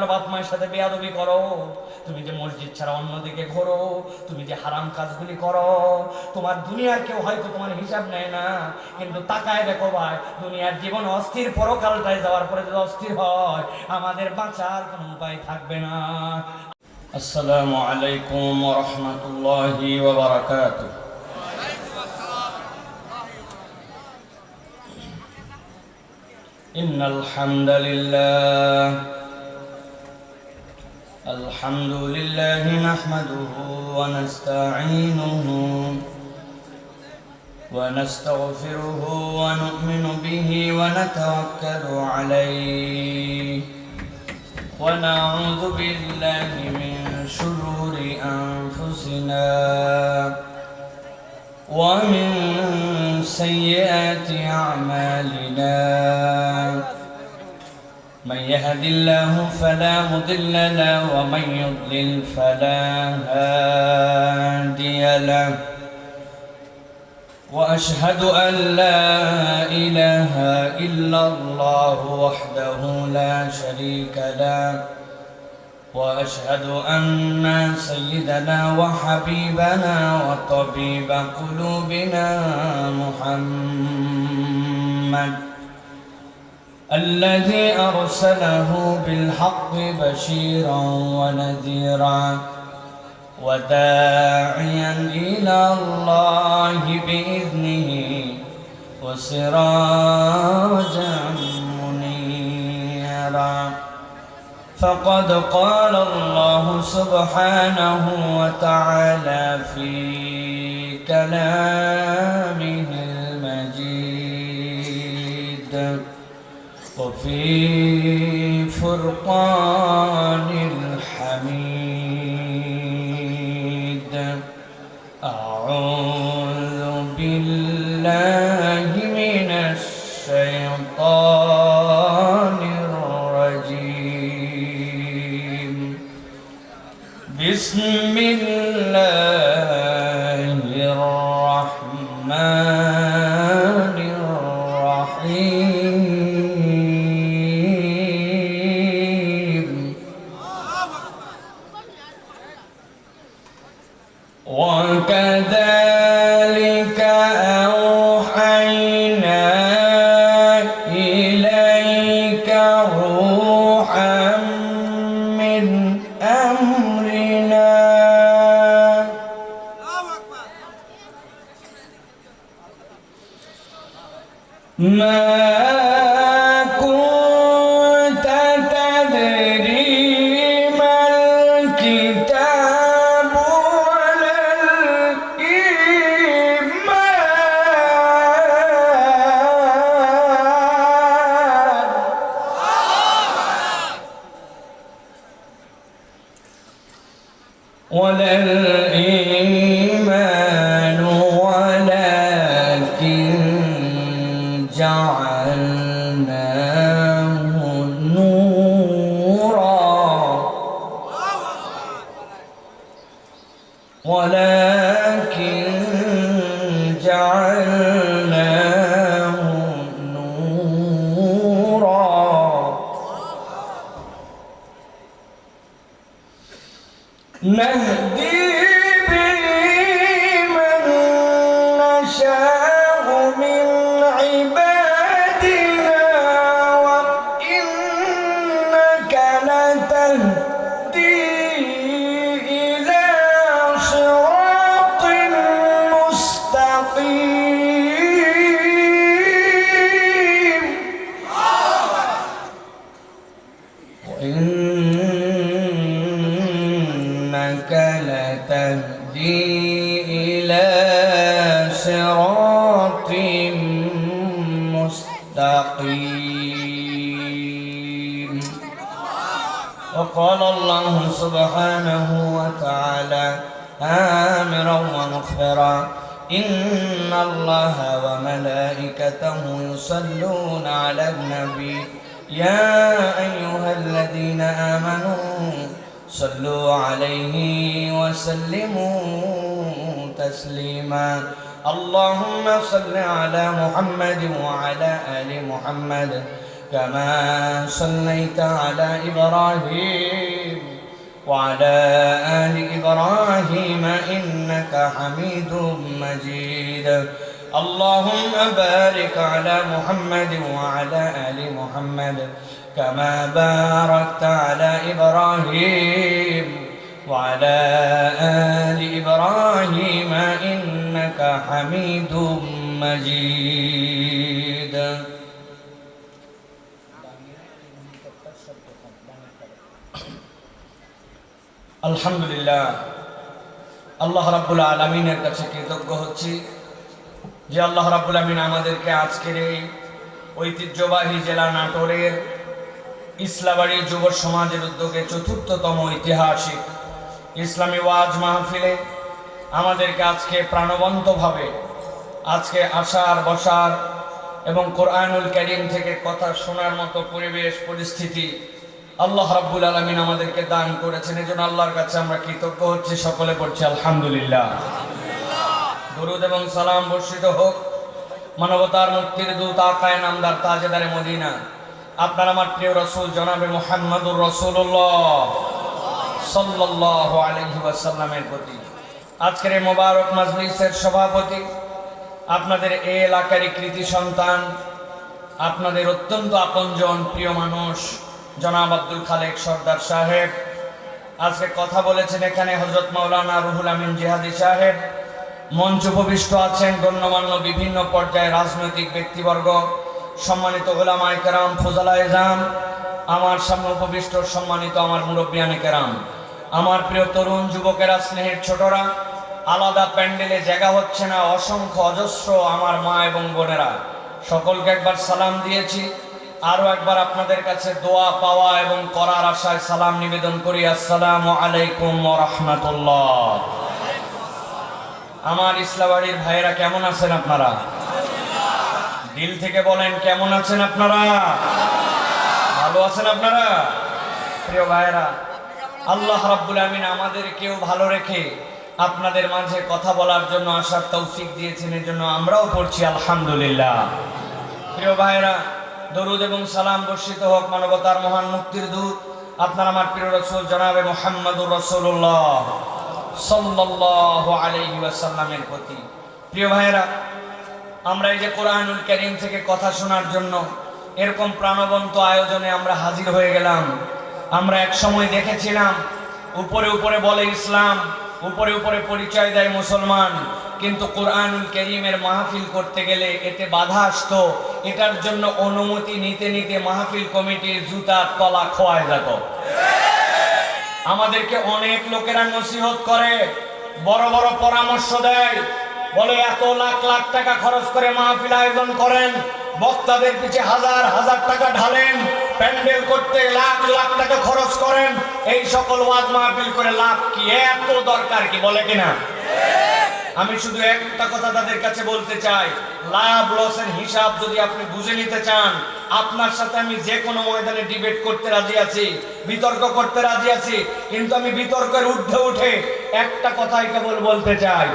তোমার বাপ মায়ের সাথে বেয়াদবি করো, তুমি যে মসজিদ ছাড়া অন্যদিকে ঘোরো, তুমি যে হারাম কাজগুলি করো, তোমার দুনিয়ার কেউ হয়তো তোমার হিসাব নেয় না, কিন্তু তাকায় দেখো ভাই, দুনিয়ার জীবন অস্থির, পরকালটায় যাওয়ার পরে যদি অস্থির হয়, আমাদের বাঁচার কোনো উপায় থাকবে না। আসসালামু আলাইকুম ওয়া রাহমাতুল্লাহি ওয়া বারাকাতুহু। ইন্নাল হামদালিল্লাহ আলহামদুলিল্লাহি নাহমাদুহু ওয়া নাস্তাঈনুহু ওয়া নাস্তাগফিরুহু ওয়া নু'মিনু বিহি ওয়া নাতাওয়াক্কালু আলাইহি ওয়া নাউযু বিল্লাহি মিন শুরুরি আনফুসিনা ওয়া মিন সাইয়্যাতি আ'মালিনা। من يهد الله فلا مضل له ومن يضلل فلا هادي له وأشهد أن لا إله إلا الله وحده لا شريك له وأشهد أن سيدنا وحبيبنا وطبيب قلوبنا محمد الذي أرسله بالحق بشيرا ونذيرا وداعيا إلى الله بإذنه وسراجا منيرا. فقد قال الله سبحانه وتعالى في كلامه المجيد وفي فرقان الحميد. أعوذ بالله من الشيطان الرجيم. بسم الله الرحمن الرحيم. وكذلك أوحينا إليك روحا من أمرنا ما كنت تدري ما الكتاب ولا الإيمان ولكن جعلناه نورا ولكن جعلناه نورا نهدي به من نشاء من عبادنا وإنك لتهدي إلى صراط مستقيم. وإنك لتهدي إلى صراط مستقيم. وقال الله سبحانه وتعالى آمرا ومخبرا إن الله وملائكته يصلون على النبي يا أيها الذين آمنوا صلوا عليه وسلموا تسليما. اللهم صل على محمد وعلى آل محمد كما صليت على إبراهيم وعلى آل إبراهيم إنك حميد مجيد اللهم بارك على محمد وعلى آل محمد كما باركت على إبراهيم وعلى آل إبراهيم إنك حميد مجيد আলহামদুলিল্লাহ আল্লাহ রাব্বুল আলামিনের কাছে কৃতজ্ঞ হচ্ছি যে আল্লাহ রাব্বুল আলামিন আমাদেরকে আজকের এই ঐতিহ্যবাহী জেলা নাটোরের ইসলামবাড়ি যুব সমাজের উদ্যোগে চতুর্থতম ঐতিহাসিক ইসলামী ওয়াজ মাহফিলে আমাদেরকে আজকে প্রাণবন্তভাবে আজকে আসার বসার এবং কোরআনুল কারীম থেকে কথা শোনার মতো পরিবেশ পরিস্থিতি আল্লাহ রাব্বুল আলামিন আমাদেরকে দান করেছেন। এজন্য আল্লাহর কাছে আমরা কৃতজ্ঞ হচ্ছি। সকলে পড়ছি আলহামদুলিল্লাহ। দরুদ এবং সালাম বর্ষিত হোক মানবতার মুক্তির দূত আকায়ে নামদার তাজেদারে মদিনা আপনার আমার প্রিয় রাসূল জনাবে মুহাম্মদুর রাসূলুল্লাহ সাল্লাল্লাহু আলাইহি ওয়াসাল্লামের প্রতি। আজকের এই মোবারক মাজলিসের সভাপতি, আপনাদের এই এলাকারই কৃতি সন্তান, আপনাদের অত্যন্ত আপনজন প্রিয় মানুষ জনাব আব্দুল খালেক সর্দার সাহেব। আজকে কথা বলেছেন এখানে হযরত মাওলানা রুহুল আমিন জিহাদি সাহেব। মঞ্চ উপবিষ্ট আছেন গণ্যমান্য বিভিন্ন পর্যায়ে রাজনৈতিক ব্যক্তিবর্গ, সম্মানিত উলামায়ে কেরাম, ফুজালায়ে জাম, আমার সামনে উপবিষ্ট সম্মানিত আমার মুরব্বিয়ানে কেরাম, আমার প্রিয় তরুণ যুবকেরা, স্নেহের ছোটরা, আলাদা প্যান্ডেলে জায়গা হচ্ছে না, অসংখ্য অজস্র আমার মা এবং বোনেরা, সকলকে একবার সালাম দিয়েছি। আরো একবার আপনাদের কাছে দোয়া পাওয়া এবং করার আশায় সালাম নিবেদন করি। আসসালামু আলাইকুম ওয়া রাহমাতুল্লাহ। আমার ইসলামবাড়ির ভাইয়েরা কেমন আছেন আপনারা? দিল থেকে বলেন কেমন আছেন আপনারা? ভালো আছেন আপনারা? প্রিয় ভাইয়েরা, আল্লাহ রাব্বুল আমিন আমাদেরকেও ভালো রেখে আপনাদের মাঝে কথা বলার জন্য আসার তৌফিক দিয়েছেন, এর জন্য আমরাও পড়ছি আলহামদুলিল্লাহ। প্রিয় ভাইয়েরা, দরুদ এবং সালাম বর্ষিত হোক মানবতার মহান মুক্তির দূত আপনার আমার প্রিয় রাসূল জনাবে মুহাম্মদুর রাসূলুল্লাহ সাল্লাল্লাহু আলাইহি ওয়াসাল্লামের প্রতি। প্রিয় ভাইয়েরা, আমরা এই যে কোরআনুল কারীম থেকে কথা শোনার জন্য এরকম প্রাণবন্ত আয়োজনে আমরা হাজির হয়ে গেলাম। আমরা এক সময় দেখেছিলাম উপরে উপরে বলে ইসলাম, উপরে উপরে পরিচয় দেয় মুসলমান, কিন্তু কোরআনুল কারীমের মাহফিল করতে গেলে এতে বাধা আসতো। এটার জন্য অনুমতি নিতে নিতে মাহফিল কমিটির জুতার তলা খোয়ায় যেত। আমাদেরকে অনেক লোকেরা নসিহত করে, বড় বড় পরামর্শ দেয়, বলে এত লাখ লাখ টাকা খরচ করে মাহফিল আয়োজন করেন, বক্তাদের পিছে হাজার হাজার টাকা ঢালেন, প্যান্ডেল করতে লাখ লাখ টাকা খরচ করেন, এই সকল ওয়াজ মাহফিল করে লাভ কি? এত দরকার কি? বলে কিনা? আমি শুধু একটা কথা তাদের কাছে বলতে চাই, লাভ লসের হিসাব যদি আপনি বুঝে নিতে চান, আপনার সাথে আমি যে কোনো ময়দানে ডিবেট করতে রাজি আছি, বিতর্ক করতে রাজি আছি, কিন্তু আমি বিতর্কের ঊর্ধ্বে উঠে একটা কথাই কেবল বলতে চাই,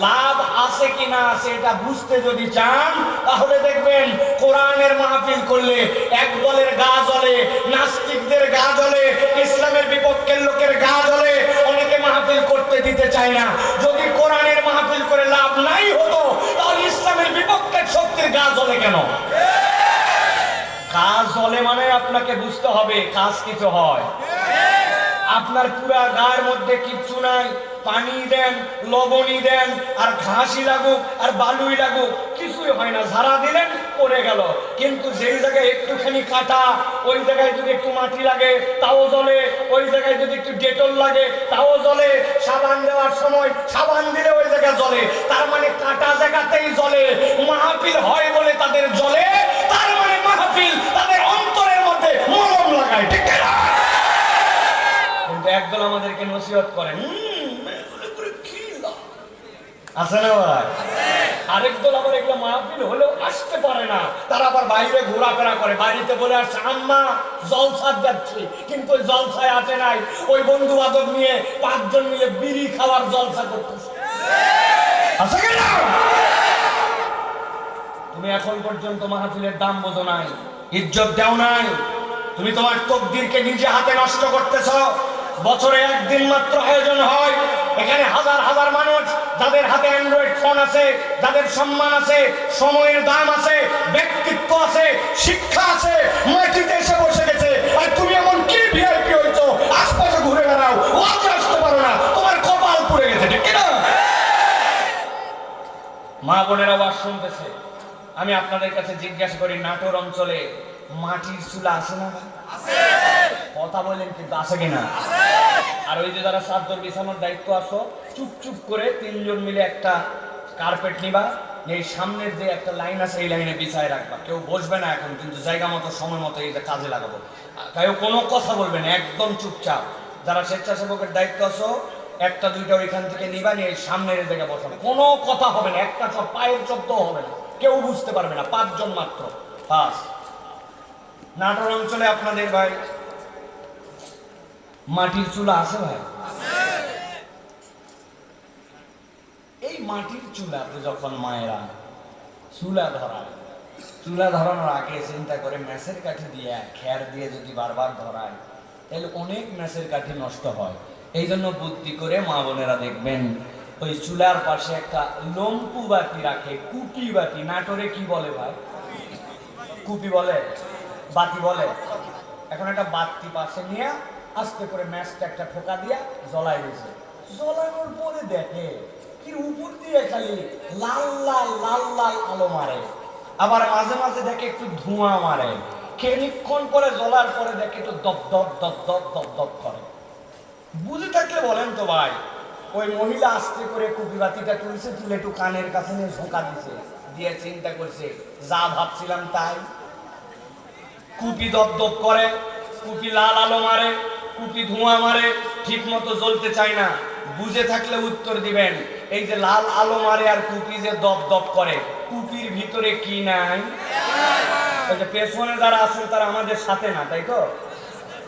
লাভ আছে কি না আছে এটা বুঝতে যদি চান তাহলে দেখবেন কোরআনের মাহফিল করলে এক দলের গা জ্বলে, নাস্তিকদের গা জ্বলে, ইসলামের বিপক্ষের লোকের গা জ্বলে, অনেকে মাহফিল করতে দিতে চায় না। যদি কোরআনের মাহফিল করে লাভ নাই হতো তাহলে ইসলামের বিপক্ষের শক্তির গা জ্বলে কেন? কাজ জ্বলে মানে আপনাকে বুঝতে হবে কাজ কিছু হয়। আপনার পুরা গায়ের মধ্যে কিচ্ছু নাই, পানি দেন, লবণই দেন, আর ঘাসই লাগুক আর বালুই লাগুক, কিছুই হয় না, ঝাড়া দিলেন পড়ে গেল। কিন্তু যেই জায়গায় একটুখানি কাটা, ওই জায়গায় যদি একটু মাটি লাগে তাও জ্বলে, ওই জায়গায় যদি একটু ডেটল লাগে তাও জ্বলে, সাবান দেওয়ার সময় সাবান দিলে ওই জায়গায় জ্বলে। তার মানে কাটা জায়গাতেই জ্বলে। মাহফিল হয় বলে তাদের জ্বলে, তার মানে মাহফিল তাদের অন্তরের মধ্যে মলম লাগায়, ঠিক না? কিন্তু একদল আমাদেরকে নসিহত করেন, আছে না ভাই? আরেক দল আবার এগুলো মাহফিল হলেও আসতে পারে না, তারা আবার বাইরে ঘোরাফেরা করে, বাড়িতে বলে আসছে আম্মা জলসা যাচ্ছি, কিন্তু ওই জলসায় আসে নাই, ওই বন্ধু বান্ধব নিয়ে 5 জন মিলে বিড়ি খাওয়ার জলসা করতেছে। আছে কিনা? তুমি এখন পর্যন্ত মাহফিলের দাম বোঝো নাই, ইজ্জত দাও নাই। তুমি তোমার তকদিরকে নিজে হাতে নষ্ট করতেছ। বছরে একদিন মাত্র আয়োজন হয়, এখানে হাজার হাজার মানুষ, যাদের হাতে অ্যান্ড্রয়েড ফোন আছে, যাদের সম্মান আছে, সময়ের দাম আছে, ব্যক্তিত্ব আছে, শিক্ষা আছে, মাটিতে এসে বসে গেছে। আর তুমি এমন কি ভিআইপি হইছো, আশপাশে ঘুরে বেড়াও, ওয়াজে আসতে পারো না, তোমার কপাল পুড়ে গেছে, ঠিক কিনা? মা বোনেরা ওয়াজ শুনতেছে। আমি আপনাদের কাছে জিজ্ঞাসা করি, নাটোর অঞ্চলে মাটির চুলা আছে না? কথা বলেন কিন্তু আছে কিনা? আর ওই যে যারা চাদর বিছানোর দায়িত্ব আসো, চুপ চুপ করে তিনজন মিলে একটা কার্পেট নিবা, এই সামনের যে একটা লাইন আছে এই লাইনে বিছায় রাখবা। কেউ বসবে না এখন, কিন্তু জায়গা মতো সময় মতো এই যে কাজে লাগাবো। কেউ কোনো কথা বলবে না, একদম চুপচাপ। যারা স্বেচ্ছাসেবকের দায়িত্ব আসো, একটা দুইটা ওইখান থেকে নিবা, নিয়ে সামনের জায়গা বসাবো। কোনো কথা হবে না, একটা পায়ের শব্দ হবে না, কেউ বুঝতে পারবে না। 5 জন মাত্র, 5। নাটোর অঞ্চলে আপনাদের ভাই মাটির চুলা আছে ভাই? এই মাটির চুলাতে যখন মায়েরা চুলা ধরানোর আগে চিন্তা করে ম্যাচের কাঠি দিয়ে খের দিয়ে যদি বারবার ধরায় তাহলে অনেক ম্যাচের কাঠি নষ্ট হয়। এই জন্য বুদ্ধি করে মা বোনেরা দেখবেন ওই চুলার পাশে একটা লম্পু বাতি রাখে, কুপি বাতি। নাটোরে কি বলে ভাই? কুপি বলে, বাতি বলে। এখন একটা বাতি পাশে নিয়ে আস্তে করে ম্যাচটা একটা ঠোকা দিয়া জ্বলাই দিয়েছে। জ্বলানোর পরে দেখে কি উপর দিয়ে খালি লাল লাল লাল লাল আলো মারে, আবার মাঝে মাঝে দেখে একটু ধোঁয়া মারে। খানিকক্ষণ পরে জ্বলার পরে দেখে একটু দপ দপ দপ দপ দপ দপ করে। বুঝে থাকলে বলেন তো ভাই, ওই মহিলা আস্তে করে কুপি বাতিটা তুলছে, তুলে একটু কানের কাছে নিয়ে ঝোঁকা দিছে, দিয়ে চিন্তা করছে যা ভাবছিলাম তাই। কুপি দপ দপ করে, কুপি লাল আলো মারে, কুপি ধোঁয়া মারে, ঠিক মতো জ্বলতে চায় না। বুঝে থাকলে উত্তর দিবেন, এই যে লাল আলো মারে আর কুপি যে দপ দপ করে, কুপির ভিতরে কি নাই? ওই যে পেছনে যারা আছেন তারা আমাদের সাথে না, তাই তো?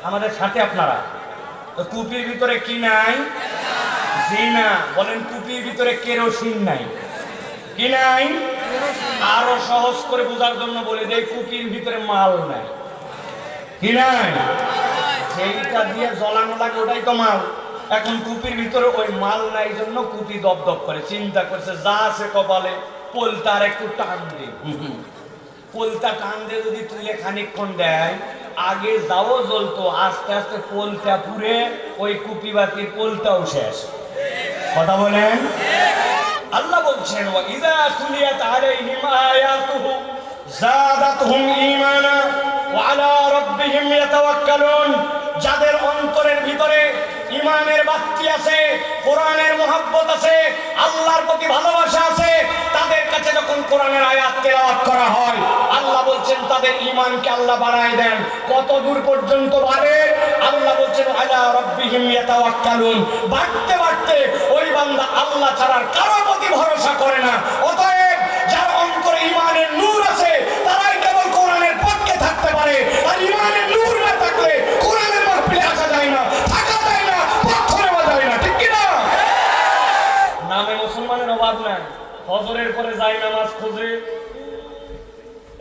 আমাদের সাথে আপনারা তো। কুপির ভিতরে কি নাই? জি না, বলেন কুপির ভিতরে কেরোসিন নাই। কি নাই? আরো সহজ করে বোঝার জন্য বলে দেয়, কুপির ভিতরে মাল নাই। কি নাই? সেইটা দিয়ে জ্বলানো লাগে, ওটাই তো মাল। এখন কুপির ভিতরে ওই মাল নাই জন্য কুপি দপ দপ করে। চিন্তা করছে যা আছে কপালে, পোলটার একটু টান দে। পোলটা টান দিয়ে যদি তুলে খানিকক্ষণ দেয়, আগে যাও জ্বলতো, আস্তে আস্তে পোলটা পুড়ে ওই কুপি বাতির পোলটাও শেষ। কথা বলেন। আল্লাহ বলছেন, ওয়া ইযা তুলিয়াত আলাইহিম আয়াতুহু যাদাতহুম ঈমানা ওয়া আলা রাব্বিহিম ইয়াতাওয়াক্কালুন। যাদের অন্তরের ভিতরে ঈমানের বাতি আছে, কোরআনের মহব্বত আছে, আল্লাহর প্রতি ভালোবাসা আছে, তাদের কাছে যখন কোরআনের আয়াত তেলাওয়াত করা হয়, আল্লাহ বলছেন তাদের ঈমানকে আল্লাহ বাড়ায় দেন। কত দূর পর্যন্ত বাড়ে? আল্লাহ বলছেন আলা রাব্বিহিম ইয়াতাওয়াক্কালুন। বাড়তে বাড়তে ওই বান্দা আল্লাহ ছাড়া কারো প্রতি ভরসা করে না। অতএব যার অন্তরে ঈমানের নূর আছে, তারাই কেবল কোরআনের পক্ষে থাকতে পারে। আর ঈমানের নূর না থাকলে কোরআনের মাহফিলে আসা যায় না, থাকা যায় না, পক্ষ নেওয়া যায় না, ঠিক কি না? নামে মুসলমানের অভাব নাই। ফজরের পরে যায় নামাজ খুঁজে,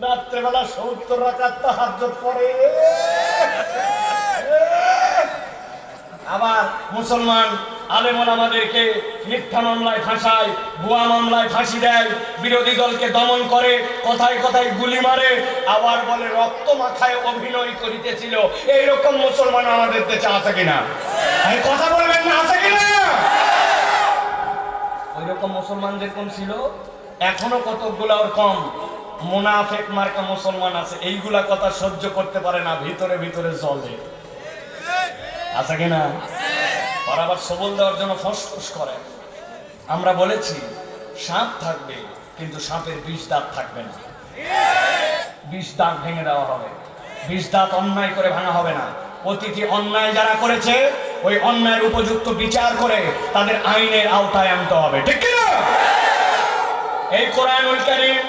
রাত্রেবেলা 70 রাকাত তাহাজ্জুদ পড়ে। আবার মুসলমান আলেম ওলামাদেরকে মিথ্যা মামলায় ফাঁসায়, ভুয়া মামলায় ফাঁসি দেয়, বিরোধী দলকে দমন করে, কথায় কথায় গুলি মারে, আবার বলে রক্ত মাখায় অভিনয় করিতেছিল। এইরকম মুসলমান আমাদের দেশে আছে কিনা? কথা বলবেন না, আছে কিনা? ওই রকম মুসলমান যেরকম ছিল, এখনো কতগুলো ওর কম মুনাফিক মার্কা মুসলমান আছে, এইগুলা কথা সহ্য করতে পারে না, ভিতরে ভিতরে জ্বলে। আছে কিনা? আর আবার সবল দেওয়ার জন্য ফসফস করে। আমরা বলেছি সাপ থাকবে, কিন্তু সাপের 20 দাঁত থাকবে না। 20 দাঁত ভেঙে দেওয়া হবে, 20 দাঁত অন্যায় করে ভাঙা হবে না। প্রতিটি অন্যায় যারা করেছে, ওই অন্যায়ের উপযুক্ত বিচার করে তাদের আইনের আওতায় আনতে হবে, ঠিক কিনা? এই কোরআনুল কারীম,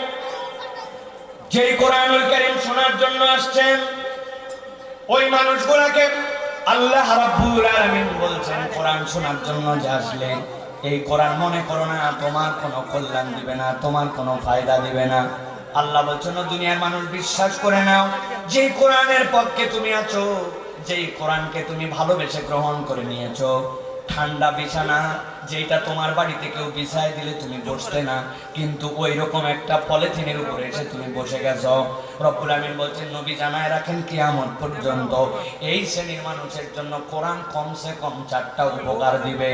যেই কোরআনুল কারীম শোনার জন্য আসছেন, ওই মানুষগুলোকে আল্লাহ রাব্বুল আলামিন বলছেন, কোরআন শোনার জন্য যে আসলে এই কোরআন মনে করো না তোমার কোনো কল্যাণ দিবে না, তোমার কোনো ফায়দা দিবে না। আল্লাহ বলছেন দুনিয়ার মানুষ বিশ্বাস করে নাও, যেই কোরআনের পক্ষে তুমি আছো, যেই কোরআনকে তুমি ভালোবেসে গ্রহণ করে নিয়েছো, ঠান্ডা বিছানা যেটা তোমার বাড়িতে কেউ বিছায় দিলে তুমি বসতে না, কিন্তু ওই রকম একটা পলিথিনের উপরে এসে তুমি বসে গেছো। রব্বুল আমিন বলছেন, নবী জানায় রাখেন কিয়ামত পর্যন্ত এই শ্রেণীর মানুষের জন্য কোরআন কমসে কম 4টা উপকার দিবে।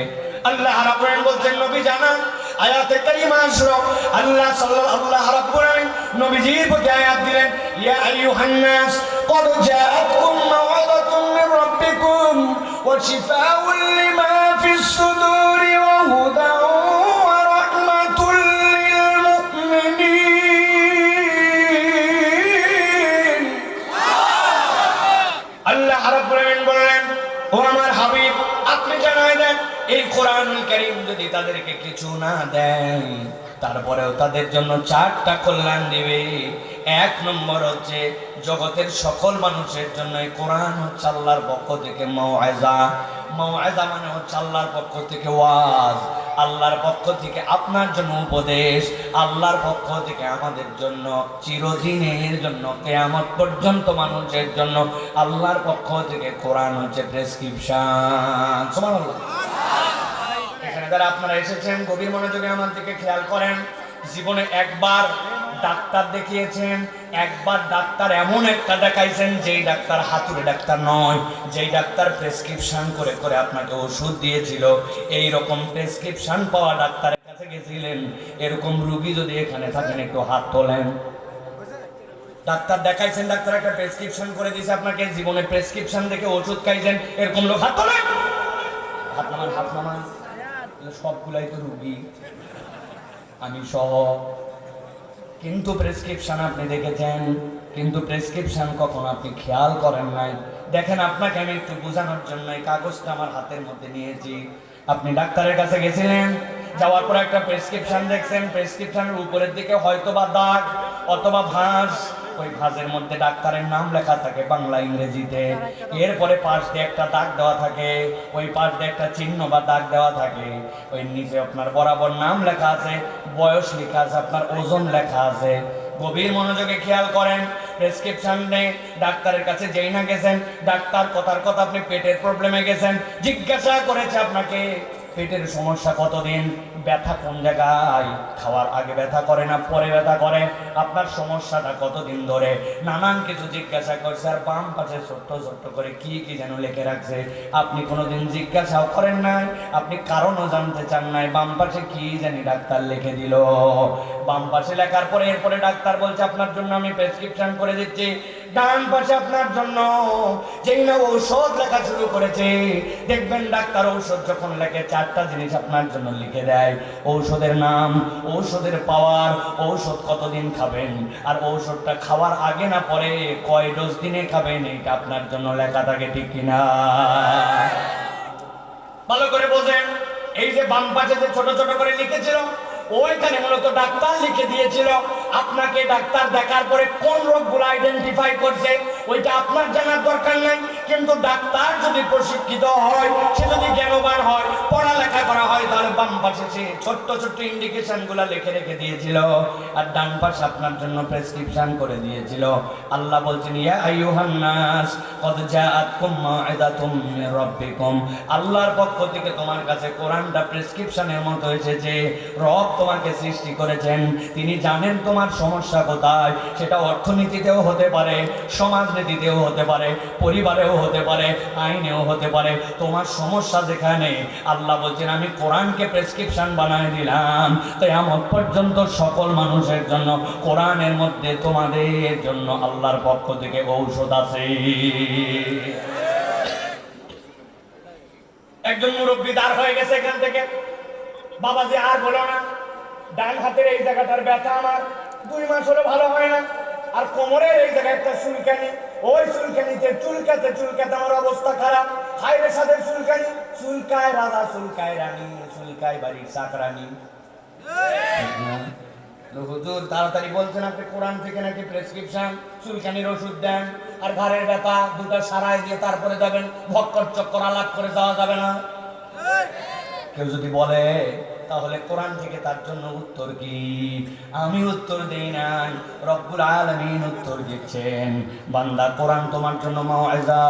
আল্লাহ রাব্বুল আমিন বলছেন, নবী জানান, আয়াতে কারিমা আসলো, আল্লাহ রাব্বুল আমিন নবীজির প্রতি আয়াত দিলেন, ইয়া আইয়ুহান নাস قد جاءتكم موعظة من ربكم وشفاء لما في الصدور وهدى ورحمة للمؤمنين। আল্লাহ রাব্বুল আমিন বললেন, ও আমার হাবিব, আপনি জানাই দেন, এই কোরআনুল কারীম যদি তাদেরকে কিছু না দেন, তারপরেও তাদের জন্য 4টা কল্যাণ দিবে। 1 নম্বর হচ্ছে, জগতের সকল মানুষের জন্য এই কোরআন হচ্ছে আল্লাহর পক্ষ থেকে মাউইজা। মাউইজা মানে হচ্ছে আল্লাহর পক্ষ থেকে ওয়াজ, আল্লাহর পক্ষ থেকে আপনার জন্য উপদেশ, আল্লাহর পক্ষ থেকে আমাদের জন্য চিরদিনের জন্য কিয়ামত পর্যন্ত মানুষের জন্য আল্লাহর পক্ষ থেকে কোরআন হচ্ছে প্রেসক্রিপশন। সুবহানাল্লাহ। এখানে যারা আপনারা এসেছেন, গভীর মনোযোগে আমার দিকে খেয়াল করেন। জীবনে একবার ডাক্তার দেখিয়েছেন, একবার ডাক্তার এমন একটা দেখাইছেন যেই ডাক্তার হাতুড়ে ডাক্তার নয়, যেই ডাক্তার প্রেসক্রিপশন করে করে আপনাকে ওষুধ দিয়েছিল। এই রকম প্রেসক্রিপশন পাওয়া ডাক্তারের কাছে গেছিলেন, এরকম রোগী যদি এখানে থাকেন একটু হাত তোলেন। ডাক্তার দেখাইছেন, ডাক্তার একটা প্রেসক্রিপশন করে দিয়েছে আপনাকে, জীবনে প্রেসক্রিপশন দেখে ওষুধ খাইছেন, এরকম লোক হাত তোলেন। হাত নামান, হাত নামান। সবগুলাই তো রোগী, আমি সহ। কিন্তু প্রেসক্রিপশন আপনি দেখেছেন, কিন্তু প্রেসক্রিপশন কখন আপনি খেয়াল করেন নাই। দেখেন, আপনাকে আমি একটু বোঝানোর জন্য এই কাগজটা আমার হাতের মধ্যে নিয়েছি। আপনি ডাক্তারের কাছে গেছিলেন, যাওয়ার পর একটা প্রেসক্রিপশন দেখছেন, প্রেসক্রিপশনের উপরের দিকে হয়তো বা দাগ অথবা ভাঁজ, ওই ভাঁজের মধ্যে ডাক্তারের নাম লেখা থাকে বাংলা ইংরেজিতে, এরপরে পাশ দিয়ে একটা দাগ দেওয়া থাকে, ওই পাশ দিয়ে একটা চিহ্ন বা দাগ দেওয়া থাকে, ওই নিচে আপনার বরাবর নাম লেখা আছে, বয়স লেখা আছে, আপনার ওজন লেখা আছে। গভীর মনোযোগে খেয়াল করেন, প্রেসক্রিপশন নেই, ডাক্তারের কাছে যেই না গেছেন, ডাক্তার কথার কথা আপনি পেটের প্রবলেমে গেছেন, জিজ্ঞাসা করেছে আপনাকে পেটের সমস্যা কতদিন, ব্যথা কোন জায়গায়, খাওয়ার আগে ব্যথা করে না পরে ব্যথা করে, আপনার সমস্যাটা কতদিন ধরে, নানান কিছু জিজ্ঞাসা করছে। আর বাম পাশে ছোট্ট ছোট্ট করে কি কি যেন লিখে রাখছে, আপনি কোনোদিন জিজ্ঞাসাও করেন নাই, আপনি কারণও জানতে চান নাই, বাম পাশে কি জানি ডাক্তার লিখে দিল। বাম পাশে লেখার পরে এরপরে ডাক্তার বলছে, আপনার জন্য আমি প্রেসক্রিপশন করে দিচ্ছি। ডান পাশে আপনার জন্য যেই না ঔষধ লেখা শুরু করেছে, দেখবেন ডাক্তার ঔষধ যখন লেখে 4টা জিনিস আপনার জন্য লিখে দেয়, ঔষধের নাম, ঔষধের পাওয়ার, ঔষধ কতদিন খাবেন, আর ঔষধটা খাওয়ার আগে না পরে কয় ডোজ দিনে খাবেন, এটা আপনার জন্য লেখা থাকে, ঠিক কিনা? ভালো করে বোঝেন। এই যে বাম পাশে যে ছোট ছোট করে লিখেছিল, ওইখানে মূলত ডাক্তার লিখে দিয়েছিল আপনাকে। ডাক্তার দেখার পরে কোন রোগগুলো আইডেন্টিফাই করছে ওইটা আপনার জানার দরকার নাই, কিন্তু ডাক্তার যদি প্রশিক্ষিত হয়, সে যদি জ্ঞানবান হয়, পড়ালেখা করা হয়, তাহলে বাম পাশে সে ছোট্ট ছোট্ট ইন্ডিকেশন গুলা লিখে রেখে দিয়েছিল, আর ডান পাশে আপনার জন্য প্রেসক্রিপশন করে দিয়েছিল। আল্লাহ বলছেন, ইয়া আইয়ুহান নাস কদ জাআতকুম মাউইযাতুম মির রাব্বিকুম, আল্লাহর পক্ষ থেকে তোমার কাছে কোরআনটা প্রেসক্রিপশনের মতো এসেছে। রব তোমাকে সৃষ্টি করেছেন, তিনি জানেন তোমার সমস্যা কোথায়, সেটা অর্থনীতিতেও হতে পারে, সমাজনীতিতেও হতে পারে, পরিবারেও হতে পারে, আইনেও হতে পারে। তোমার সমস্যা যেখানে, আল্লাহ বলছেন আমি কোরআনকে প্রেসক্রিপশন বানায় দিলাম, তাই আমার পর্যন্ত সকল মানুষের জন্য কোরআনের মধ্যে তোমাদের জন্য আল্লাহর পক্ষ থেকে ঔষধ আছে। একজন মুরব্বী দাঁড় হয়ে গেছে এখান থেকে, বাবাজি আর বলো না, ডান হাতের এই জায়গাটার ব্যথা আমার 2 মাস হলো ভালো হয় না, আর কোমরের এই জায়গায় একটা চুলকানি, ওই চুলকানিতে চুলকাতে চুলকাতে আমার অবস্থা খারাপ। হাইরে সাদের চুলকানি, চুলকায় রাজা, চুলকায় রানী, চুলকায় বাড়ির চাকরানি। হুজুর তাড়াতাড়ি বলছেন আপনি কোরআন থেকে নাকি প্রেসক্রিপশন চুলকানির ওষুধ দেন, আর ঘাড়ের ব্যথা 2টা সারাই দিয়ে তারপরে যাবেন, ভক্কর চক্কর আলাপ করে যাওয়া যাবে না। কেউ যদি বলে তাহলে কোরআন থেকে তার জন্য উত্তর কি? আমি উত্তর দেই নাই, রব্বুল আলামিন উত্তর দিচ্ছেন। বান্দা, কোরআন তোমার জন্য মাউইজা,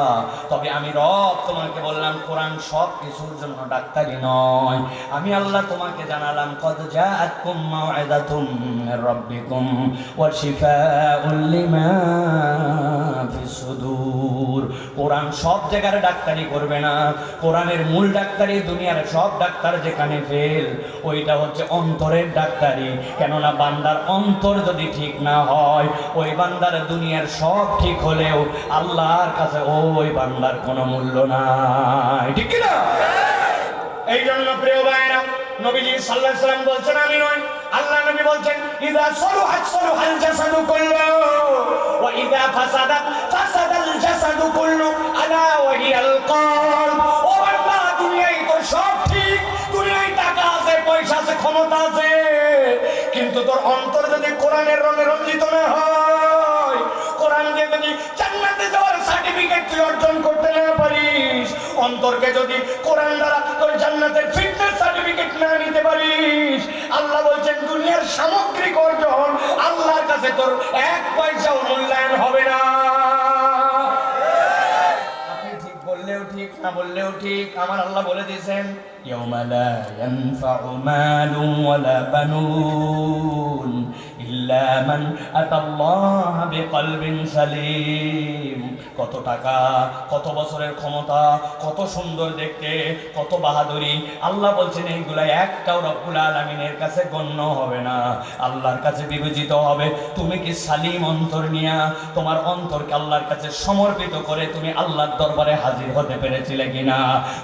তবে আমি রব তোমাকে বললাম কোরআন সব কিছুর জন্য ডাক্তারি নয়। আমি আল্লাহ তোমাকে জানালাম কদ জাআতকুম মাউইজাতুম মির রাব্বিকুম ওয়া শিফাউল লিমা ফিস সুদূর। কোরআন সব জায়গায় ডাক্তারি করবে না। কোরআনের মূল ডাক্তারি, দুনিয়ার সব ডাক্তার যেখানে ফেল, ওইটা হচ্ছে অন্তরের ডাক্তারি। কেননা বান্দার অন্তর যদি ঠিক না হয়, ওই বান্দার দুনিয়ার সব ঠিক হলেও আল্লাহর কাছে ওই বান্দার কোনো মূল্য নাই, ঠিক কি না? এই জন্য প্রিয় ভাইরা, নবীজি সাল্লাল্লাহু আলাইহি ওয়াসাল্লাম বলছেন, আমি নয়, আল্লাহ নবী বলছেন, ইযা সালুহাত সালুহাল জাসাদু কুল্লু ওয়া ইযা ফাসাদাত ফাসাদাল জাসাদু কুল্লু আলা ওয়া হিয়াল কলব। ও বান্দা, দুনিয়ায় তো সব ঠিক, দুনিয়ায় টাকা আছে, পয়সা আছে, ক্ষমতা আছে, কিন্তু তোর অন্তর যদি কোরআনের রঙে রঞ্জিত না হয়, কোরআন দিয়ে যদি জান্নাতে যাওয়ার সার্টিফিকেট তুই অর্জন করতে না পারিস, অন্তরকে যদি কোরআন দ্বারা তোর জান্নাতের ফিটনেস সার্টিফিকেট না নিতে পারিস, আল্লাহ বলছেন দুনিয়ার সামগ্রিক অর্জন আল্লাহর কাছে তোর এক পয়সাও মূল্যায়ন হবে না। আপনি ঠিক বললেও ঠিক, না বললেও ঠিক, আমার আল্লাহ বলে দিয়েছেন, ইয়াউমা লা ইয়ানফাউ মালুন ওয়ালা বানুন ইল্লা মান আতাল্লাহা বিকলবিন সালিম। কত টাকা, কত বছরের ক্ষমতা, কত সুন্দর দেখতে, কত বাহাদুরি, আল্লাহ বলছেন এইগুলা একটাও রব্বুল আলামিনের কাছে গণ্য হবে না, আল্লাহর কাছে বিবেচিত হবে তুমি কি সালিম অন্তর নিয়া তোমার অন্তরকে আল্লাহর কাছে সমর্পিত করে তুমি আল্লাহর দরবারে হাজির হতে পেরেছিলে কিনা।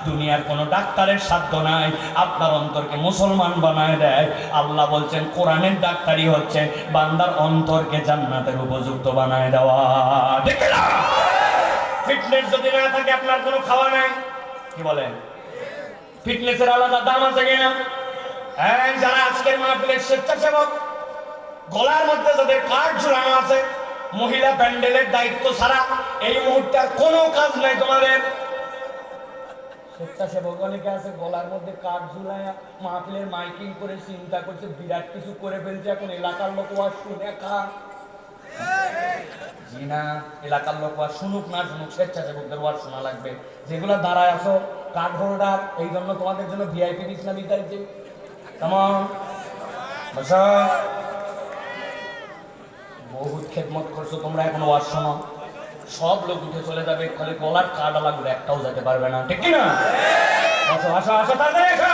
দুনিয়ার কোনো ডাক্তারের সাধ্য নাই আপনার অন্তরকে মুসলমান বানায় দেয়। আল্লাহ বলছেন কোরআনের ডাক্তারি হচ্ছে বান্দার অন্তরকে জান্নাতের উপযুক্ত বানায় দেওয়া, ঠিক না? ফিটনেস যদি না থাকে আপনার কোনো খাওয়া নাই, কি বলেন? ফিটনেসের আলাদা দাম আছে কিনা? হ্যাঁ, যারা আজকের মাহফিলের স্বেচ্ছাসেবক, গলার মধ্যে যাদের কার্ড ঝুলানো আছে, মহিলা প্যান্ডেলের দায়িত্ব ছাড়া এই মুহূর্তে আর কোনো কাজ নাই তোমাদের। স্বেচ্ছাসেবক অনেকে আছে গলার মধ্যে কার্ড ঝুলায়া মাহফিলের মাইকিং করে চিন্তা করছে বিরাট কিছু করে ফেলছে, এখন এলাকার লোক ওয়াজ শুনে খা। জি না, এলাকার লোক ওয়াজ শুনুক না শুনুক, স্বেচ্ছাসেবকদের ওয়াজ শোনা লাগবে। যেগুলো দাঁড়ায় আসো কার্ড হোল্ডার, এই জন্য তোমাদের জন্য ভিআইপি বিছনা দিতে হয়েছে। কেমন বসো, বহুত খেদমত করছো তোমরা, এখন ওয়াজ শোনো, সব লোক উঠে চলে যাবে, খালি গলার কার্ড লাগবে, একটাও যেতে পারবে না, ঠিক কিনা? আসো আসো আসো, তাড়াতাড়ি এসো,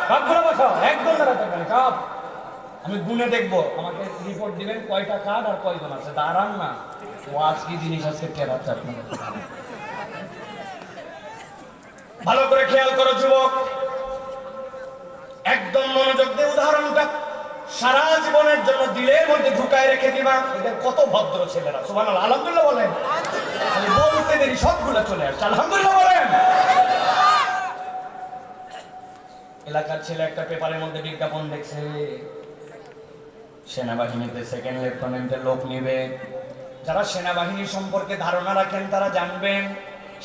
সবগুলো বসো, একদম দাঁড়াতে পারে সব। আমি গুনে দেখবো, আমাকে রিপোর্ট দিবেন কয়টা কার্ড আর কয়জন আছে। দাঁড়ান না, ওয়াজ কি জিনিস আজকে টেরাচ্ছে আপনাদের। ভালো করে খেয়াল করো যুবক, একদম মনোযোগ দিয়ে উদাহরণটা সারা জীবনের জন্য দিলের মধ্যে ঢুকায় রেখে দিবা। এদের কত ভদ্র ছেলেরা, সুবহানাল্লাহ, আলহামদুলিল্লাহ বলেন। বলতে দেরি সবগুলো চলে আসছে, আলহামদুলিল্লাহ বলেন। এলাকার ছেলে একটা পেপারের মধ্যে বিজ্ঞাপন দেখছে, সেনাবাহিনীতে সেকেন্ড লেফটেন্যান্টের লোক নিবে। যারা সেনাবাহিনী সম্পর্কে ধারণা রাখেন তারা জানবেন,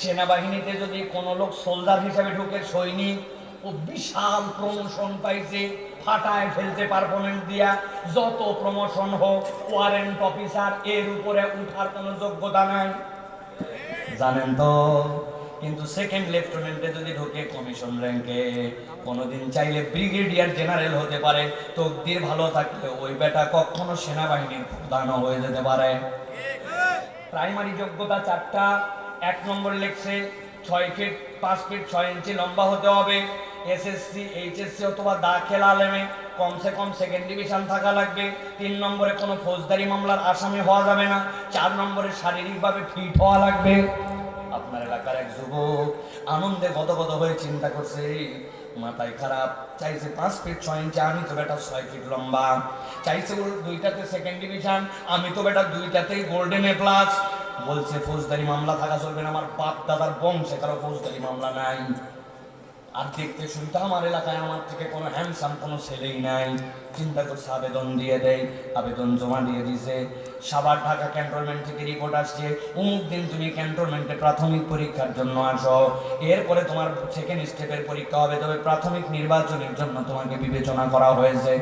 সেনাবাহিনীতে যদি কোনো লোক সোলজার হিসেবে ঢুকে, সৈনিক, ও বিশাল প্রমোশন পাইছে, ফাটায় ফেলতে পারফরমেন্স দিয়া। যত প্রমোশন হোক, ওয়ারেন্ট অফিসার, এর উপরে উঠার কোনো যোগ্যতা নাই, জানেন তো। কিন্তু সেকেন্ড লেফটেন্যান্টে যদি ঢোকে কমিশন র্যাঙ্কে, কোনোদিন চাইলে ব্রিগেডিয়ার জেনারেল হতে পারে। তকদির ভালো থাকলে ওই বেটা কখনো সেনাবাহিনীর প্রধানও হয়ে যেতে পারে। প্রাইমারি যোগ্যতা 4টা। 1 নম্বর লেখছে 6 ফিট 5 ফিট 6 ইঞ্চি লম্বা হতে হবে। এসএসসি, এইচএসসি অথবা দাখিল আলেমে কমসে কম সেকেন্ড ডিভিশন থাকা লাগবে। 3 নম্বরে কোনো ফৌজদারি মামলার আসামি হওয়া যাবে না। 4 নম্বরে শারীরিকভাবে ফিট হওয়া লাগবে। আপনার এলাকার এক যুবক আনন্দে গদগদ হয়ে চিন্তা করছে, মাথায় খারাপ, চাইছে 5 ফিট 6 ইঞ্চি, আমি তো বেটা 6 ফিট লম্বা। চাইছে ওর 2টাতে সেকেন্ড ডিভিশন, আমি তো বেটা 2টাতেই গোল্ডেন এ প্লাস। বলছে ফৌজদারি মামলা থাকা চলবে না, আমার বাপ দাদার বংশে কারো ফৌজদারি মামলা নাই। আর দেখতে শুনতে আমার এলাকায় আমার থেকে কোনো হ্যান্ডসাম কোনো ছেলেই নাই। চিন্তা করছে আবেদন দিয়ে দেয়, আবেদন জমা দিয়ে দিছে। সাভার ঢাকা ক্যান্টনমেন্ট থেকে রিপোর্ট আসছে, অমুক দিন তুমি ক্যান্টনমেন্টে প্রাথমিক পরীক্ষার জন্য আসো, এরপরে তোমার সেকেন্ড স্টেপের পরীক্ষা হবে, তবে প্রাথমিক নির্বাচনের জন্য তোমাকে বিবেচনা করা হয়েছে।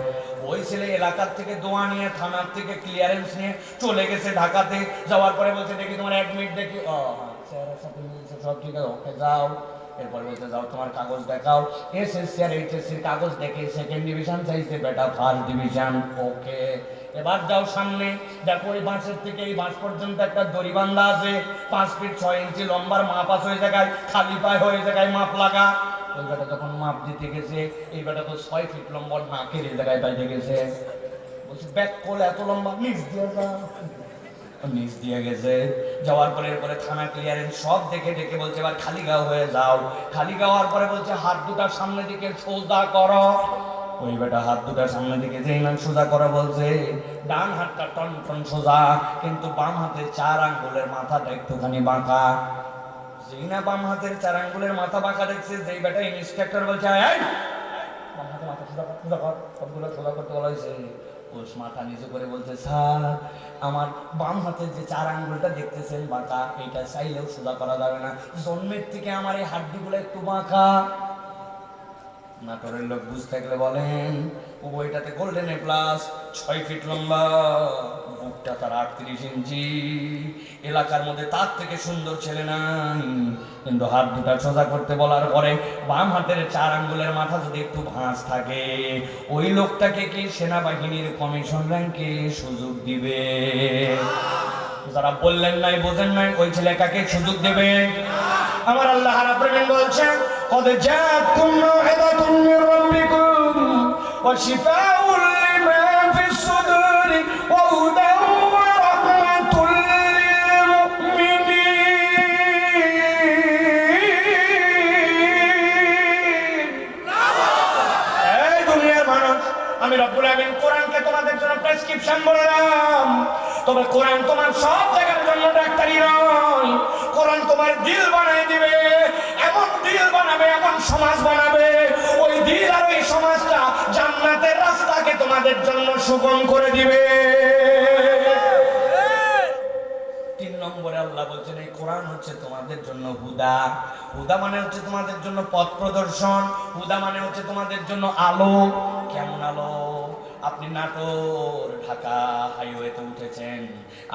ওই ছেলে এলাকার থেকে দোয়া নিয়ে, থানার থেকে ক্লিয়ারেন্স নিয়ে চলে গেছে ঢাকাতে। যাওয়ার পরে বলছে দেখি তোমার অ্যাডমিট দেখি, ও স্যারের সাথে মিলছে, সব ঠিক আছে, ওকে যাও। এরপরে বলতে যাও তোমার কাগজ দেখাও, এসএসসি আর এইচএসসির কাগজ দেখে সেকেন্ড ডিভিশন চাইছে, বেটা ফার্স্ট ডিভিশন, ওকে। এবার যাও সামনে, দেখো ওই বাঁশের থেকে এই বাঁশ পর্যন্ত একটা দড়ি বান্ধা আছে, 5 ফিট 6 ইঞ্চি লম্বার মাপ আছে ওই জায়গায়, খালি পায়ে ওই জায়গায় মাপ লাগা। ওই বেটা যখন মাপ দিতে গেছে, এই বেটা তো 6 ফিট লম্বা নাকের এই জায়গায় বাইরে গেছে। বলছে ব্যাক করলে এত লম্বা, নিচ দিয়ে যা, নিচ দিয়ে গেছে। যাওয়ার পরে এরপরে থানা ক্লিয়ারেন্স সব দেখে দেখে বলছে এবার খালি গাও হয়ে যাও। খালি গা হওয়ার পরে বলছে হাত দুটার সামনের দিকে সোজা করো। ওই বেটা হাত দুটার সামনের দিকে যেই না সোজা করো বলছে, ডান হাতটা টন টন সোজা, কিন্তু বাম হাতের 4 আঙ্গুলের মাথাটা একটুখানি বাঁকা। যেই না বাম হাতের 4 আঙ্গুলের মাথা বাঁকা দেখছে, যেই বেটা ইন্সপেক্টর বলছে এই বাম হাতে মাথা সোজা কর, সোজা কর, সবগুলো সোজা করতে বলা হয়েছে। ওর মাথা নিচু করে বলছে স্যার আমার বাম হাতের যে 4 আঙ্গুলটা দেখতেছেন বাঁকা, এইটা চাইলেও সোজা করা যাবে না, জন্মের থেকে আমার এই হাড্ডিগুলো একটু বাঁকা। নাটোরের লোক বুঝতে থাকলে বলেন, ও বইটাতে গোল্ডেন এ প্লাস, 6 ফিট লম্বা, বুকটা তার 38 ইঞ্চি, এলাকার মধ্যে তার থেকে সুন্দর ছেলে নাই। কিন্তু হাত দুটা সোজা করতে বলার পরে বাম হাতের 4 আঙ্গুলের মাথা যদি একটু ভাঁজ থাকে, ওই লোকটাকে কি সেনাবাহিনীর কমিশন র্যাঙ্কে সুযোগ দিবে? যারা বললেন নাই, বোঝেন নাই, ওই ছেলেটাকে সুযোগ দেবে? আমার আল্লাহ রাব্বুল আলামিন বলছেন قد جاءتكم موعظة من ربكم وشفاء لما في الصدور وهدى ورحمة للمؤمنين। এই দুনিয়ার মানুষ, আমি রব্বুল আলামিন কোরআনকে তোমাদের জন্য প্রেসক্রিপশন বললাম, তবে কোরআন তোমার সব জায়গার জন্য ডাক্তারি নয়। কোরআন তোমার দিল বানাই দিবে, এমন দিল বানাবে, এমন সমাজ বানাবে, ওই দিল আর ওই সমাজটা জান্নাতের রাস্তাকে তোমাদের জন্য সুগম করে দিবে। 3 নম্বরে আল্লাহ বলছেন এই কোরআন হচ্ছে তোমাদের জন্য হুদা। হুদা মানে হচ্ছে তোমাদের জন্য পথ প্রদর্শন, হুদা মানে হচ্ছে তোমাদের জন্য আলো। কেমন আলো? আপনি নাটোর ঢাকা হাইওয়েতে উঠেছেন,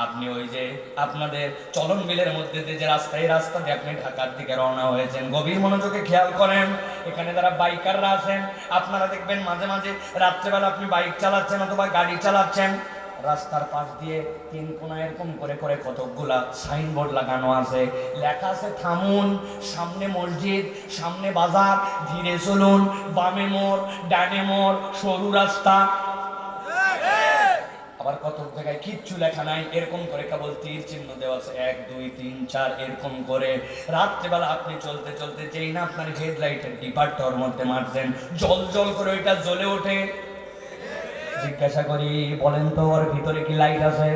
আপনি ওই যে আপনাদের চলন বিলের মধ্যে যে রাস্তা, এই রাস্তা দিয়ে আপনি ঢাকার দিকে রওনা হয়েছেন। গভীর মনোযোগে খেয়াল করেন, এখানে যারা বাইকাররা আছেন আপনারা দেখবেন মাঝে মাঝে রাত্রেবেলা আপনি বাইক চালাচ্ছেন অথবা গাড়ি চালাচ্ছেন, রাস্তার পাশ দিয়ে 3 কোণা এরকম করে করে কতকগুলা সাইনবোর্ড লাগানো আছে, লেখা আছে থামুন, সামনে মসজিদ, সামনে বাজার, ধীরে চলুন, বামে মোড়, ডানে মোড়, সরু রাস্তা। আবার কত জায়গায় কিচ্ছু লেখা নাই, এরকম করে কেবল তীর চিহ্ন দেওয়া আছে 1 2 3 4 এরকম করে। রাত্রেবেলা আপনি চলতে চলতে যেই না আপনার হেডলাইটের ডিপারটা ওর মধ্যে মারছেন, জল জল করে ওইটা জ্বলে ওঠে। জিজ্ঞাসা করি বলেন তো ওর ভিতরে কি লাইট আছে?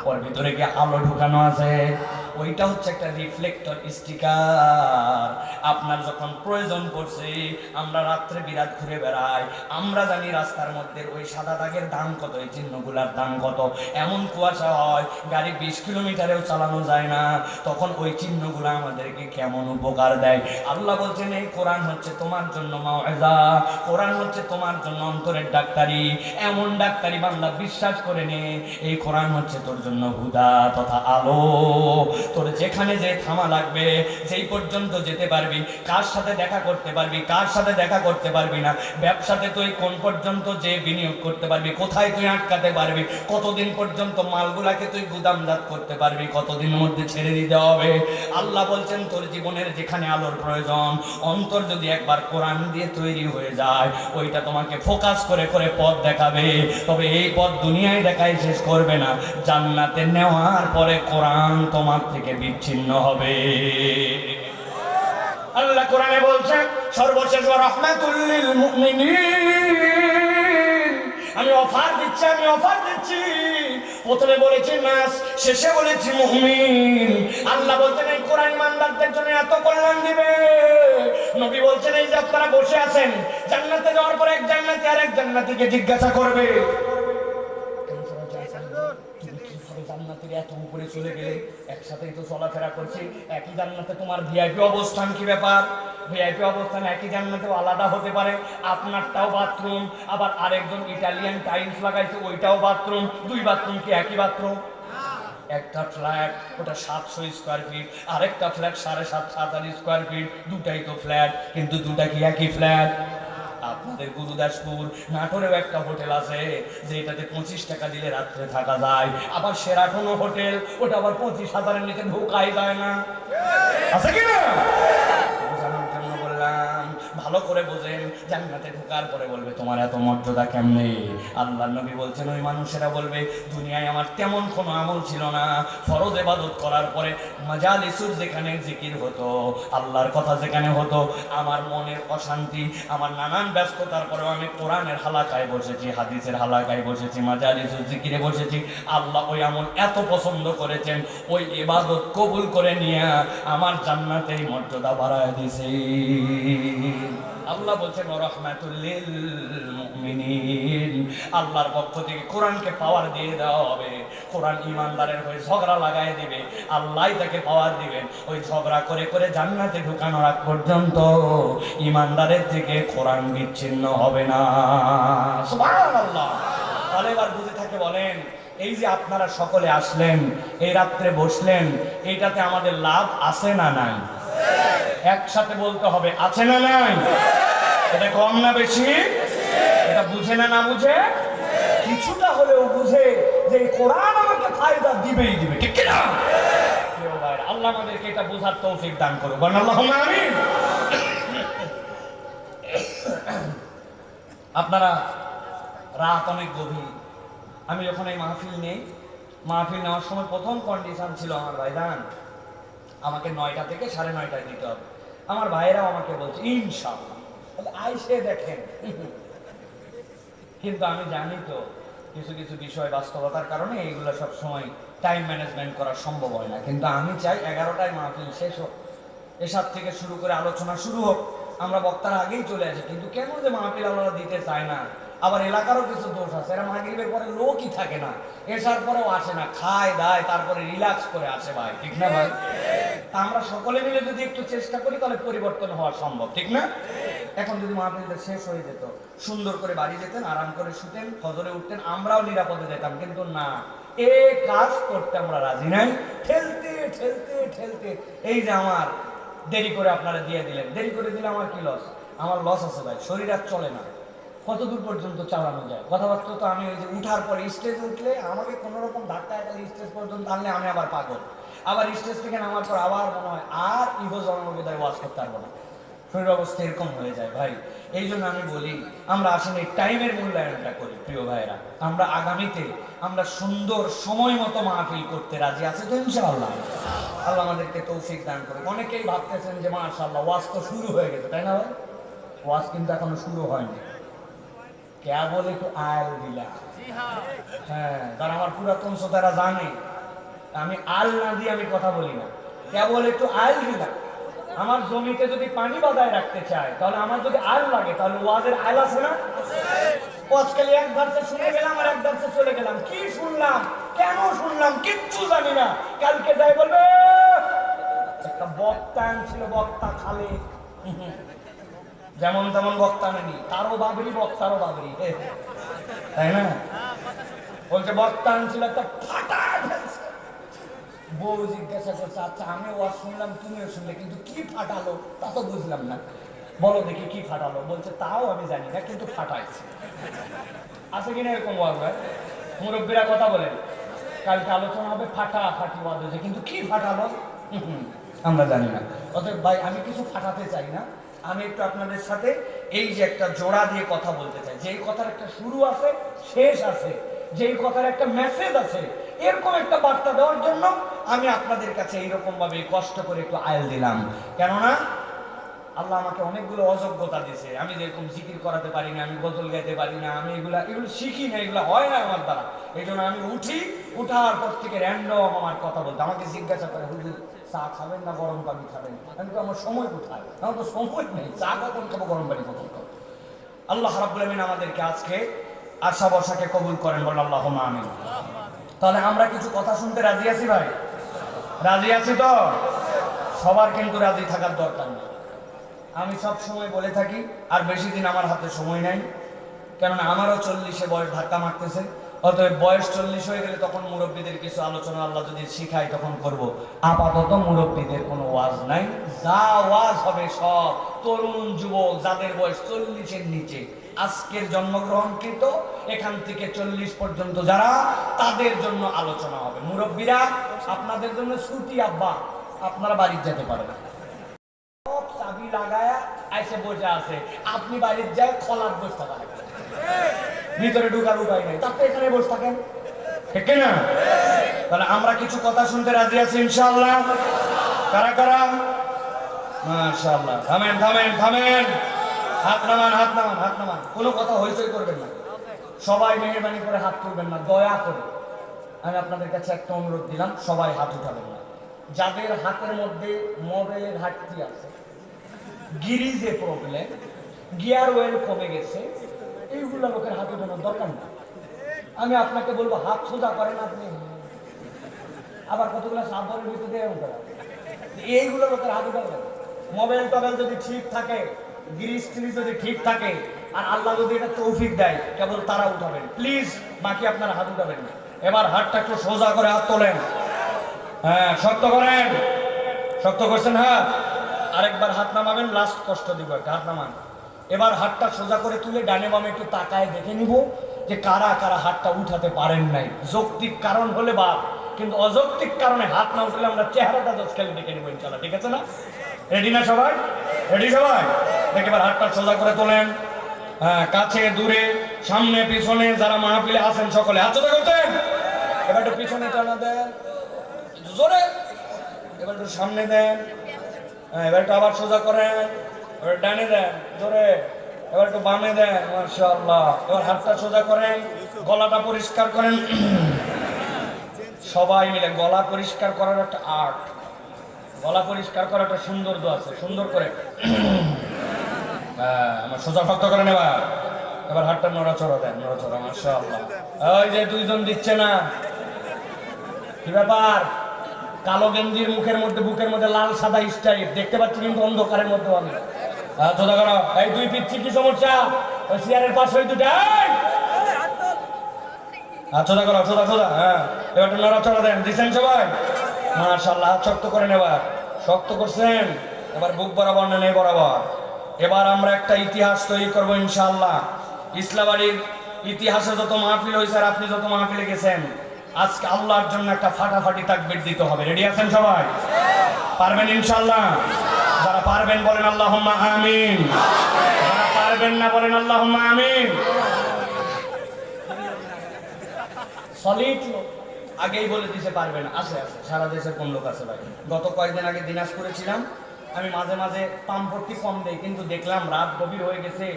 ওর ভিতরে কি আলো ঢুকানো আছে? ওইটা হচ্ছে একটা রিফ্লেক্টর স্টিকার। আপনার যখন প্রয়োজন পড়ছে, আমরা রাত্রে বিরাট ঘুরে বেড়াই, আমরা জানি রাস্তার মধ্যে ওই সাদা দাগের দাম কত, এই চিহ্নগুলার দাম কত। এমন কুয়াশা হয় গাড়ি 20 কিলোমিটারেও চালানো যায় না, তখন ওই চিহ্নগুলো আমাদেরকে কেমন উপকার দেয়। আল্লাহ বলছেন এই কোরআন হচ্ছে তোমার জন্য মাওয়াইজা, কোরআন হচ্ছে তোমার জন্য অন্তরের ডাক্তারি। এমন ডাক্তারি বান্দা বিশ্বাস করে নে, এই কোরআন হচ্ছে তোর জন্য হুদা তথা আলো। তোর যেখানে যে থামা লাগবে, যেই পর্যন্ত যেতে পারবি, কার সাথে দেখা করতে পারবি, কার সাথে দেখা করতে পারবি না, ব্যবসাতে তুই কোন পর্যন্ত যে বিনিয়োগ করতে পারবি, কোথায় তুই আটকাতে পারবি, কতদিন পর্যন্ত মালগুলাকে তুই গুদামজাত করতে পারবি, কতদিনের মধ্যে ছেড়ে দিতে হবে। আল্লাহ বলছেন তোর জীবনের যেখানে আলোর প্রয়োজন, অন্তর যদি একবার কোরআন দিয়ে তৈরি হয়ে যায়, ওইটা তোমাকে ফোকাস করে করে পথ দেখাবে। তবে এই পথ দুনিয়ায় দেখাই শেষ করবে না, জান্নাতে নেওয়ার পরে কোরআন তোমার থেকে বিচ্ছিন্ন হবে। আল্লাহ কোরআনে বলছেন সর্বশেষ রাহমাতুল লিল মুমিনিন। আমি অফার দিচ্ছি, আমি অফার দিচ্ছি। প্রথমে বলেছি নাস, শেষে বলেছি মুমিন। আল্লাহ বলতেন এই কোরআন ইমানদারদের জন্য এত কল্যাণ দিবে। নবী বলছেন এই যে আপনারা বসে আছেন, জান্নাতে যাওয়ার পর এক জান্নাতি আর এক জান্নাতিকে জিজ্ঞাসা করবে, জান্নাতের এত উপরে চলে গেলে, একসাথেই তো চলাফেরা করছি, একই জান্নাতে তোমার ভিআইপি অবস্থান, কি ব্যাপার? ভিআইপি অবস্থান একই জান্নাতেও আলাদা হতে পারে। আপনারটাও বাথরুম, আবার আরেকজন ইটালিয়ান টাইলস লাগাইছে, ওইটাও বাথরুম। দুই বাথরুম কি একই বাথরুম? একটা ফ্ল্যাট ওটা 700 স্কোয়ার ফিট, আরেকটা ফ্ল্যাট 7.5 স্কোয়ার ফিট, দুটাই তো ফ্ল্যাট, কিন্তু দুটা কি একই ফ্ল্যাট? আপনাদের গুরুদাসপুর নাটোরেও একটা হোটেল আছে যেটাতে 25 টাকা দিলে রাত্রে থাকা যায়, আবার সেরাটনও হোটেল, ওটা আবার 25,000-এর নিচে ঢোকাই যায় না, আছে কি না? বোঝানোর জন্য বললাম, ভালো করে বোঝেন। জান্নাতে ঢোকার পরে বলবে তোমার এত মর্যাদা কেমনে? আল্লাহর নবী বলছেন ওই মানুষেরা বলবে দুনিয়ায় আমার তেমন কোনো আমল ছিল না, ফরজ ইবাদত করার পরে মাজালিসুর যেখানে জিকির হতো, আল্লাহর কথা যেখানে হতো, আমার মনের অশান্তি, আমার নানান ব্যস্ততার পরেও আমি কোরআনের হালাকায় বসেছি, হাদিসের হালাকায় বসেছি, মাজালিসুর জিকিরে বসেছি, আল্লাহ ওই আমল এত পছন্দ করেছেন, ওই ইবাদত কবুল করে নিয়ে আমার জান্নাতের মর্যাদা বাড়ায় দিয়েছে। আল্লাহ বলছেন রাহমাতুল লিল মুমিনিন, আল্লাহর পক্ষ থেকে কোরআনকে পাওয়ার দিয়ে দেওয়া হবে। কোরআন ইমানদারের হয়ে ঝগড়া লাগায় দিবে, আল্লাহই তাকে পাওয়ার দিবেন। ওই ঝগড়া করে করে জান্নাতে ঢুকানোর আগ পর্যন্ত ইমানদারের থেকে কোরআন বিচ্ছিন্ন হবে না। সুবহানাল্লাহ। তাহলে এবার বুঝে থাকে বলেন, এই যে আপনারা সকলে আসলেন, এই রাত্রে বসলেন, এইটাতে আমাদের লাভ আছে না নাই? একসাথে বলতে হবে, আছে না নাই? এটা কম না বেশি? এটা বুঝে না না বুঝে? কিছুটা হলেও বুঝে যে কোরআন আমাকে ফায়দা দিবেই দিবে, ঠিক কিনা? আল্লাহ আমাদেরকে এটা বোঝার তৌফিক দান করুন, বলেন আল্লাহুম্মা আমিন। আপনারা রাত অনেক গভীর, আমি যখন এই মাহফিল নেই, মাহফিল নেওয়ার সময় প্রথম কন্ডিশন ছিল আমার ভাইজান আমাকে 9টা থেকে 9:30 দিতে হবে। আমার ভাইয়েরাও আমাকে বলছে ইনশাআল্লাহ, আইসে দেখেন। কিন্তু আমি জানি তো কিছু কিছু বিষয় বাস্তবতার কারণে এইগুলো সব সময় টাইম ম্যানেজমেন্ট করা সম্ভব হয় না। কিন্তু আমি চাই 11টায় মাহফিল শেষ হোক, এসব থেকে শুরু করে আলোচনা শুরু হোক, আমরা বক্তার আগেই চলে আসি। কিন্তু কেন যে মাহফিল আমরা দিতে চাই না, আবার এলাকারও কিছু দোষ আছে, এরা মাগরিবের পরে লোকই থাকে না, এসার পরেও আসে না, খায় দায় তারপরে রিল্যাক্স করে আসে ভাই, ঠিক না ভাই? তা আমরা সকলে মিলে যদি একটু চেষ্টা করি তাহলে পরিবর্তন হওয়া সম্ভব, ঠিক না? এখন যদি মাহফিলটা শেষ হয়ে যেত, সুন্দর করে বাড়ি যেতেন, আরাম করে শুতেন, ফজরে উঠতেন, আমরাও নিরাপদে যেতাম। কিন্তু না, এ কাজ করতে আমরা রাজি নাই। ঠেলতে ঠেলতে ঠেলতে এই যে আমার দেরি করে আপনারা দিয়ে দিলেন, দেরি করে দিলে আমার কি লস? আমার লস আছে ভাই, শরীর আর চলে না। কত দূর পর্যন্ত চালানো যায় কথাবার্তা? তো আমি ওই যে উঠার পরে স্টেজে উঠলে আমাকে কোনো রকম ধাক্কা একালে স্টেজ পর্যন্ত আনলে আমি আবার পাগল, আবার স্টেজ থেকে নামার পর আবার মনে হয় আর ইহো জন্মবিদায় ওয়াজ করতে পারবো না, শরীর অবস্থা এরকম হয়ে যায় ভাই। এই জন্য আমি বলি আমরা আসলে এই টাইমের মূল্যায়নটা করি প্রিয় ভাইরা। আমরা আগামীতে আমরা সুন্দর সময় মতো মাহফিল করতে রাজি আছে তো ইনশাআল্লাহ? আল্লাহ আমাদেরকে তৌফিক দান করুন। অনেকেই ভাবতেছেন যে মাশাআল্লাহ ওয়াজ তো শুরু হয়ে গেছে, তাই না ভাই? ওয়াজ কিন্তু এখনো শুরু হয়নি। কেবল একটু আল দিলা, হ্যাঁ, কারণ আমার পুরাতন শ্রোতারা জানে আমি আল না দিয়ে আমি কথা বলি না, কেবল একটু আল দিলা। আমার জমিতে যদি পানি বাঁধায় রাখতে চায় তাহলে আমার যদি আল লাগে তাহলে ওয়াজের আল আছে না? আজকাল এক ধারতে শুনে গেলাম আর এক ধারতে চলে গেলাম, কি শুনলাম কেন শুনলাম কিচ্ছু জানি না। কালকে যাই বলবে একটা বক্তা ছিল, বক্তা খালে, যেমন তেমন বক্তা নেই, তারও বাবরি বক্তারও বাবরি, তাই না? বলছে বক্তা ছিল একটা ফাটা ফেলছে। বউ জিজ্ঞাসা করছে আচ্ছা আমি ওয়াজ শুনলাম তুমিও শুনলে, কিন্তু কি ফাটালো তা তো বুঝলাম না, বলো দেখি কি ফাটালো। বলছে তাও আমি জানি না কিন্তু ফাটাইছে। আছে কিনা এরকম ওয়াজ ভাই? মুরব্বীরা কথা বলেন, কালকে আলোচনা হবে ফাটা ফাটি ওয়াজ হয়েছে, কিন্তু কি ফাটালো আমরা জানি না। অতএব ভাই আমি কিছু ফাটাতে চাই না, আমি একটু আপনাদের সাথে এই যে একটা জোড়া দিয়ে কথা বলতে চাই, যেই কথার একটা শুরু আছে শেষ আছে, যেই কথার একটা মেসেজ আছে, এরকম একটা বার্তা দেওয়ার জন্য আমি আপনাদের কাছে এইরকম ভাবে কষ্ট করে একটু আয়াল দিলাম। কেননা আল্লাহ আমাকে অনেকগুলো অযোগ্যতা দিয়েছে, আমি যেরকম জিকির করাতে পারি না, আমি গজল গাইতে পারি না, আমি এগুলো শিখি না, এগুলো হয় না আমার দ্বারা। এই জন্য আমি উঠি উঠার পর থেকে র্যান্ডম আমার কথা বলতে, আমাকে জিজ্ঞাসা করে হুজুর চা খাবেন না গরম পানি খাবেন? আমি তো আমার সময় কোথায়, আমার তো সময় নেই, চা কখন খাবো গরম পানি কখন খাবো। আল্লাহ রাব্বুল আমিন আমাদেরকে আজকে আশা বসাকে কবুল করেন, বলেন আল্লাহুম্মা আমিন। তাহলে আমরা কিছু কথা শুনতে রাজি আছি ভাই? রাজি আছি তো? সবার কিন্তু রাজি থাকার দরকার নেই। আমি সব সময় বলে থাকি, আর বেশি দিন আমার হাতে সময় নাই, কেননা আমারও 40-এ বয়স ধাক্কা মারতেছে। অতএব বয়স 40 হয়ে গেলে তখন মুরব্বীদের কিছু আলোচনা আল্লাহ যদি শিখাই তখন করব। আপাতত মুরব্বীদের কোনো ওয়াজ নাই, যা ওয়াজ হবে সব তরুণ যুবক যাদের বয়স 40-এর নিচে, আজকের জন্মগ্রহণকৃত এখান থেকে 40 পর্যন্ত যারা, তাদের জন্য আলোচনা হবে। মুরব্বীরা আপনাদের জন্য ছুটি, আব্বা আপনারা বাড়ি যেতে পারেন, চাবি লাগায়া আইসে বসে আছে, আপনি বাড়ির যায় খোলার বসে থাকেন, ভিতরে ঢুকার উপায় নেই, তারপরে এখানে বসে থাকেন, ঠিক না? তাহলে আমরা কিছু কথা শুনতে রাজি আছি ইনশাআল্লাহ। কারা কারা? মাশাআল্লাহ। থামেন থামেন থামেন, হাত নামান হাত নামান হাত নামান, কোনো কথা হইচই করবেন না, সবাই মেহেরবানি করে হাত তুলবেন না, দয়া করে। আমি আপনাদের কাছে একটা অনুরোধ দিলাম, সবাই হাত উঠাবেন না। যাদের হাতের মধ্যে মোবাইলের ঘাটতি আছে, গিরিজে প্রবলেম, গিয়ার ওয়েল কমে গেছে, এইগুলো লোকের হাতে উঠানোর দরকার না। আমি আপনাকে বলবো হাত সোজা করেন, আপনি আবার কতগুলো সাবরের ভিতরে দিয়ে উঠে, এইগুলো লোকের হাত উঠাবেন। মোবাইল টোবাইল যদি ঠিক থাকে, গিরিজ টিরিজ যদি ঠিক থাকে, আর আল্লাহ যদি এটা তৌফিক দেয়, কেবল তারা উঠাবেন প্লিজ, বাকি আপনারা হাত উঠাবেন না। এবার হাতটা একটু সোজা করে হাত তোলেন, হ্যাঁ শক্ত করেন, শক্ত করছেন হাত, আরেকবার হাত নামাবেন, লাস্ট কষ্ট দিব একটা, হাত নামান। এবার হাতটা সোজা করে তুলে ডানে বামে একটু তাকায় দেখে নিব যে কারা কারা হাতটা উঠাতে পারেন নাই। যৌক্তিক কারণ হলে বা, কিন্তু অযৌক্তিক কারণে হাত না উঠলে আমরা চেহারাটা জাস্ট খালি দেখে নিব ইনশাআল্লাহ, ঠিক আছে না? রেডি না সবাই? রেডি সবাই? দেখে এবার হাতটা সোজা করে তোলেন, হ্যাঁ কাছে দূরে সামনে পিছনে যারা মাহফিলে আছেন সকলে হাত সোজা করতেন। এবার একটু পিছনে টানা দেন জোরে, এবার একটু সামনে দেন, এবার একটু আবার সোজা করেন, এবার ডানে দেন জোরে, এবার একটু বামে দেন, মাশাআল্লাহ। এবার হাতটা সোজা করেন, গলাটা পরিষ্কার করেন, সবাই মিলে। গলা পরিষ্কার করার একটা আর্ট, গলা পরিষ্কার করার একটা সৌন্দর্য আছে, সুন্দর করে আমার সোজা শক্ত করেন। এবার এবার হাতটা নড়াচড়া দেন, নড়াচড়া, মাশাআল্লাহ। ওই যে দুইজন দিচ্ছে না, কি ব্যাপার? কালো গেঞ্জির মুখের মধ্যে বুকের মধ্যে লাল সাদা স্টাইল দেখতে পাচ্ছি, কিন্তু অন্ধকারের মধ্যে আমি সোজা করো। এই দুই পিচ্ছি কি সমস্যা? ওই চেয়ারের পাশে ওই দুটা সোজা করো, সোজা সোজা, হ্যাঁ। এবার নড়াচড়া দেন, দিচ্ছেন সবাই? মাশাআল্লাহ। শক্ত করেন, এবার শক্ত করছেন, এবার বুক বরাবর না নেই বরাবর। এবার আমরা একটা ইতিহাস তৈরি করবো ইনশাআল্লাহ। ইসলামবাড়ির ইতিহাসে যত মাহফিল হয়েছে আর আপনি যত মাহফিলে গেছেন, আজকে আল্লাহর জন্য একটা ফাটাফাটি তাকবীর দিতে হবে। রেডি আছেন সবাই? পারবেন ইনশাআল্লাহ? যারা পারবেন বলেন আল্লাহুম্মা আমিন, যারা পারবেন না বলেন আল্লাহুম্মা আমিন। সলিড লোক আগেই বলে দিতে পারবেন, আছে আছে, সারা দেশের কোন লোক আছে ভাই? গত কয়েকদিন আগে দিনাজপুরে ছিলাম, আমি মাঝে মাঝে পাম্পটি কম দেই, কিন্তু দেখলাম রাত গভীর হয়ে গেছে,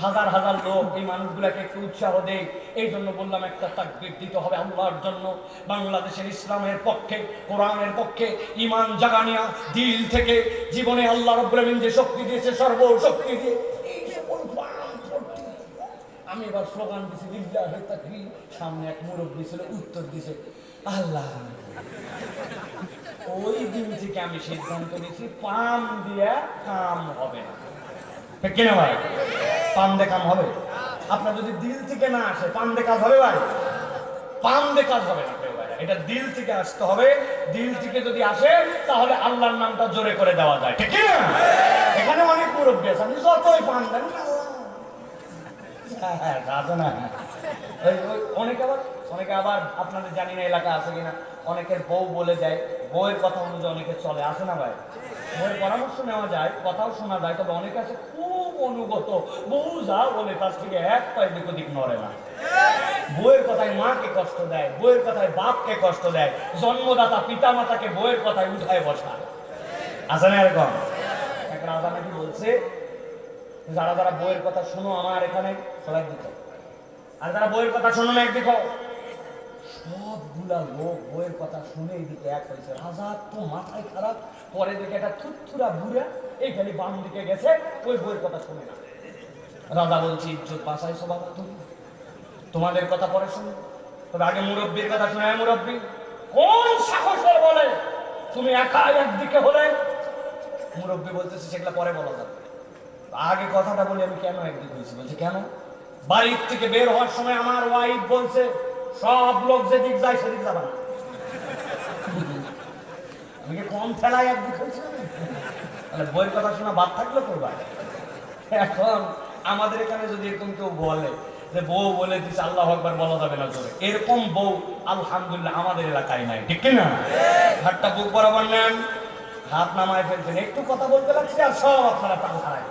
হাজার হাজার লোক, এই মানুষগুলোকে একটু উৎসাহ দেয়। এই জন্য বললাম একটা তাকবীর দিতে হবে আল্লাহর জন্য, বাংলাদেশের ইসলামের পক্ষে, কোরআনের পক্ষে, ইমান জাগানিয়া দিল থেকে জীবনে আল্লাহ রাব্বুল আমিন যে শক্তি দিয়েছে, সর্বশক্তি দিয়ে এই সকল আমি এবার স্লোগান দিছি লিল্লাহি তাকবীর। সামনে এক মুরব্বী ছিল, উত্তর দিছে আল্লাহ। ওই দিন থেকে আমি সিদ্ধান্ত নিয়েছি পাম দিয়া কাম হবে না, ঠিক কিনা ভাই? পাম দিয়ে কাম হবে? আপনার যদি দিল থেকে না আসে, পাম দিয়ে কাজ হবে ভাই? পাম দিয়ে কাজ হবে না ভাই, এটা দিল থেকে আসতে হবে। দিল থেকে যদি আসে তাহলে আল্লাহর নামটা জোরে করে দেওয়া যায়, ঠিক কিনা? এখানে অনেক মুরব্বী আছে, আপনি যতই পাম দেন অনেকে আবার আপনাদের জানি না এলাকা আছে কিনা, অনেকের বউ বলে যায়, বউয়ের কথা অনুযায়ী অনেকে চলে, আসে না ভাই? বউয়ের পরামর্শ নেওয়া যায়, কথাও শোনা যায়, তবে অনেকে আছে খুব অনুগত, বউ যা বলে তার থেকে এক পায়ে দিক ওদিক নড়ে না। বউয়ের কথায় মাকে কষ্ট দেয়, বউয়ের কথায় বাপকে কষ্ট দেয়, জন্মদাতা পিতা মাতাকে বউয়ের কথায় উঠায় বসা, আছে না এরকম? এক রাজা নাকি বলছে, যারা যারা বইয়ের কথা শোনো আমার এখানে সবাই দিত, আর যারা বইয়ের কথা শোনো না একদিক, সবগুলা লোক বইয়ের কথা শুনে এইদিকে এক হয়েছে। রাজার তো মাথায় খারাপ, পরে দেখে একটা থুতথুরা বুড়া এইখানে বাম দিকে গেছে, ওই বইয়ের কথা শুনে না। রাজা বলছি, ইজ্জত বাঁচাইছো বাবা তুমি, তোমাদের কথা পরে শুনে, তবে আগে মুরব্বীর কথা শুনে। মুরব্বী কোন সাহসের বলে তুমি একা একদিকে হলে? মুরব্বী বলতেছে সেগুলা পরে বলা যাবে, আগে কথাটা বলি আমি কেন একদিকে হয়েছি। বলছে কেন? বাড়ির থেকে বের হওয়ার সময় আমার ওয়াইফ বলছে সব লোক যেদিক যায় সেদিক যাবা না। আমি কি কম ফেলায় একদিক হয়েছি? তাহলে বইয়ের কথা শোনা বাদ থাকলে করবা। এখন আমাদের এখানে যদি এরকম কেউ বলে যে বউ বলে দিচ্ছে আল্লাহু আকবার বলা যাবে না জোরে, এরকম বউ আলহামদুলিল্লাহ আমাদের এলাকায় নাই, ঠিক কিনা? হাতটা বুক বরাবর নেন, হাত নামায় ফেলছেন, একটু কথা বলতে লাগছে আর সব আপনারা টান হারায়।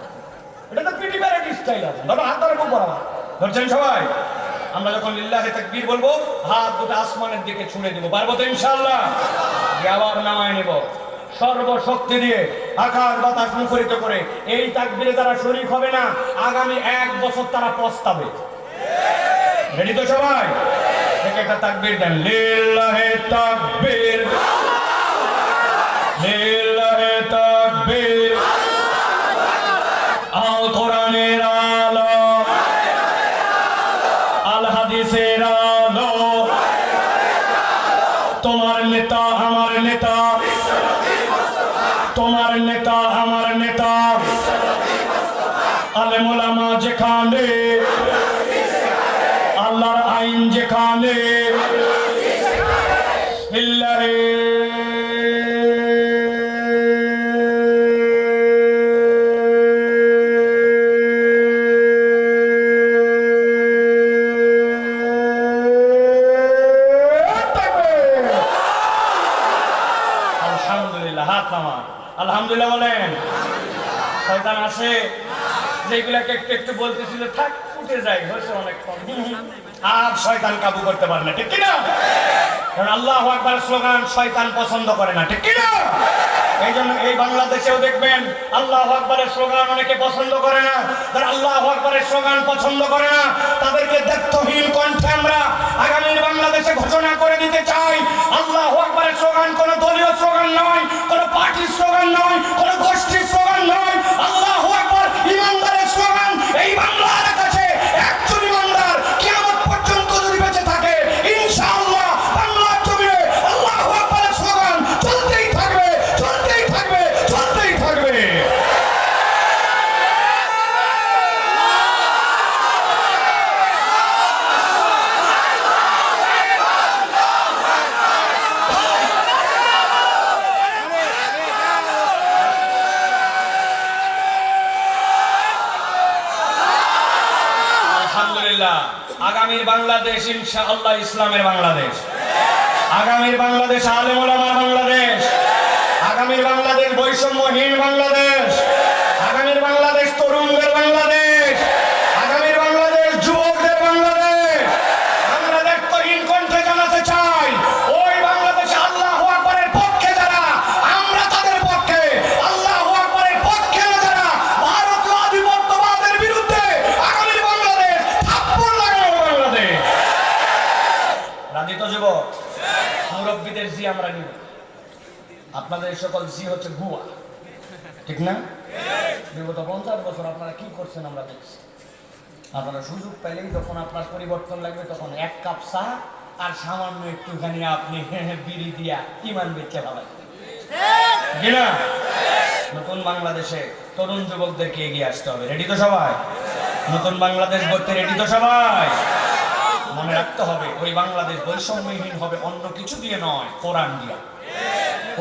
এটা তো পিটি প্যারেড স্টাইল আছে, ধরো হাত ধরে বুক বরাবর ধরছেন সবাই। আমরা যখন লিল্লাহি তাকবীর বলবো হাত দুটো আসমানের দিকে ছুঁড়ে দেবো, পারবো তো ইনশাআল্লাহ? আবার নামায় নেব সর্বশক্তি দিয়ে, আকাশ বাতাস মুখরিত করে। এই তাকবীরে যারা শরীক হবে না আগামী 1 বছর তারা পস্তাবে। রেডি তো সবাই? একটা তাকবীর দেন, লিল্লাহি তাকবীর, লিল্লাহি তাকবীর। আল কোরআনের আলো, আল হাদিসের আলো, তোমার নেতা আমার নেতা, তোমার নেতা আমার নেতা, আলেম ওলামা যেখানে, আল্লাহর আইন যেখানে, লিল্লাহি আলহামদুলিল্লাহ বলেন। শয়তান আসে যেগুলাকে একটু একটু বলতেছিল থাক উঠে যায়, হয়েছে অনেকক্ষণ, আর শয়তান কাবু করতে পারে না, ঠিক কিনা? কারণ আল্লাহু আকবার স্লোগান শয়তান পছন্দ করে না, ঠিক কিনা? এই জন্য এই বাংলাদেশেও দেখবেন আল্লাহু আকবারের স্লোগান অনেকে পছন্দ করে না। যারা আল্লাহু আকবারের স্লোগান পছন্দ করে না তাদেরকে দায়িত্বহীন কণ্ঠে আমরা আগামী বাংলাদেশে ঘোষণা করে দিতে চাই, আল্লাহু আকবারের স্লোগান কোনো দলীয় স্লোগান নয়, কোনো পার্টির স্লোগান নয়, কোনো গোষ্ঠীর স্লোগান নয়। আল্লাহু আকবার ইমানদারের স্লোগান। এই বাংলার কাছে একজন ইমানদার কিয়ামত পর্যন্ত যদি বেঁচে থাকে ইনশাআল্লাহ বাংলার জমিনে আল্লাহু আকবারের স্লোগান চলতেই থাকবে, চলতেই থাকবে, চলতেই থাকবে। আলহামদুলিল্লাহ, আগামীর বাংলাদেশ ইনশাআল্লাহ ইসলামের বাংলাদেশ, আগামীর বাংলাদেশ আলেম ওলামার বাংলাদেশ, আগামীর বাংলাদেশ বৈষম্যহীন বাংলাদেশ, আগামীর বাংলাদেশ তরুণদের বাংলাদেশ, আগামীর বাংলাদেশ যুবকদের বাংলাদেশ। আমরা দায়িত্বহীন কণ্ঠে জানাতে চাই ওই বাংলাদেশে আল্লাহু আকবারের পক্ষে যারা, আমরা তাদের পক্ষে। আল্লাহু আকবারের পক্ষে যারা ভারতীয় আধিপত্যবাদের বিরুদ্ধে আগামীর বাংলাদেশ থাপ্পড় লাগানো বাংলাদেশ। রাজি তো যুবক? মুরব্বীদের জি আমরা নিব, আপনাদের সকল জি হচ্ছে ভুয়া, ঠিক না? বিগত 50 বছর আপনারা কি করছেন আমরা দেখছি। আপনারা সুযোগ পেলেই যখন আপনার পরিবর্তন লাগবে তখন 1 কাপ চা আর সামান্য একটুখানি আপনি বিড়ি দিয়া ইমান বেচে ভাবেন, ঠিক না? নতুন বাংলাদেশে তরুণ যুবকদেরকে এগিয়ে আসতে হবে। রেডি তো সবাই? নতুন বাংলাদেশ গড়তে রেডি তো সবাই? মনে রাখতে হবে ওই বাংলাদেশ বৈষম্যহীন হবে অন্য কিছু দিয়ে নয়, কোরআন দিয়া।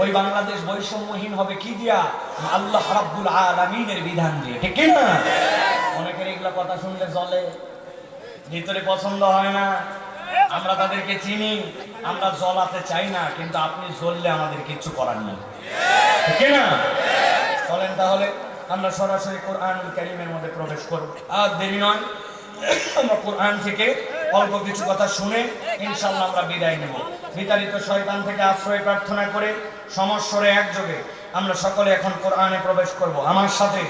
ওই বাংলাদেশ বৈষম্যহীন হবে কি দিয়া? আল্লাহ রাব্বুল আলামিনের বিধান দিয়ে, ঠিক না? অনেকের এগুলা কথা শুনলে জ্বলে, ভিতরে পছন্দ হয় না। আমরা তাদেরকে চিনি, আমরা জ্বলাতে চাই না, কিন্তু আপনি জ্বললে আমাদের কিছু করার নেই, ঠিক না? চলেন তাহলে আমরা সরাসরি কোরআনুল কারীমের মধ্যে প্রবেশ করব। আর দেরি নয়, আমরা কোরআন থেকে অল্প কিছু কথা শুনে ইনশাআল্লাহ আমরা বিদায় নেব। বিতাড়িত শয়তান থেকে আশ্রয় প্রার্থনা করে সমস্বরে একযোগে আমরা সকলে এখন কোরআনে প্রবেশ করব। আমার সাথে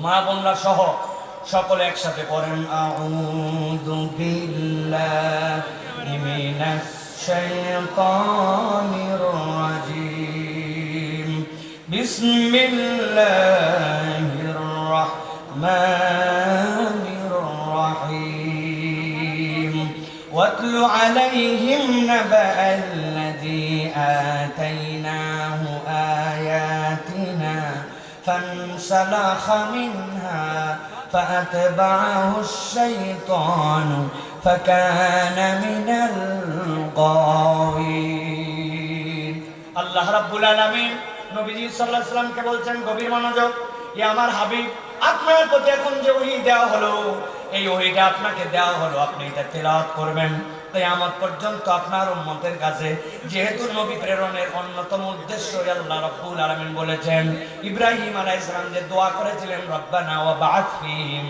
মা বোনরা সহ সকলে একসাথে পড়েন আউযু বিল্লাহি মিনাশ শাইতানির রাজিম বিসমিল্লাহির রাহমানির রাহিম ওয়াতলু আলাইহিম নাবা'আল্লাযী আতাইনাহু আয়াতিনা فانسلخ منها فأتبعه الشيطان فكان من الغاوين আল্লাহ রাব্বুল আলামিন নবীজি সাল্লাল্লাহু আলাইহি সাল্লামকে বলছেন গভীর মনোযোগ এ আমার হাবিব আপনার প্রতি এখন যে ওহী দেওয়া হলো এই ওহীটা আপনাকে দেওয়া হলো আপনি এটা তেলাওয়াত করবেন কিয়ামত পর্যন্ত আপনার উম্মতের কাছে যেহেতু নবী প্রেরণের অন্যতম উদ্দেশ্য আল্লাহ রাব্বুল আলামিন বলেছেন ইব্রাহিম আলাইহিস সালাম যে দোয়া করেছিলেন রব্বানা ওয়া বা'আথ ফীহিম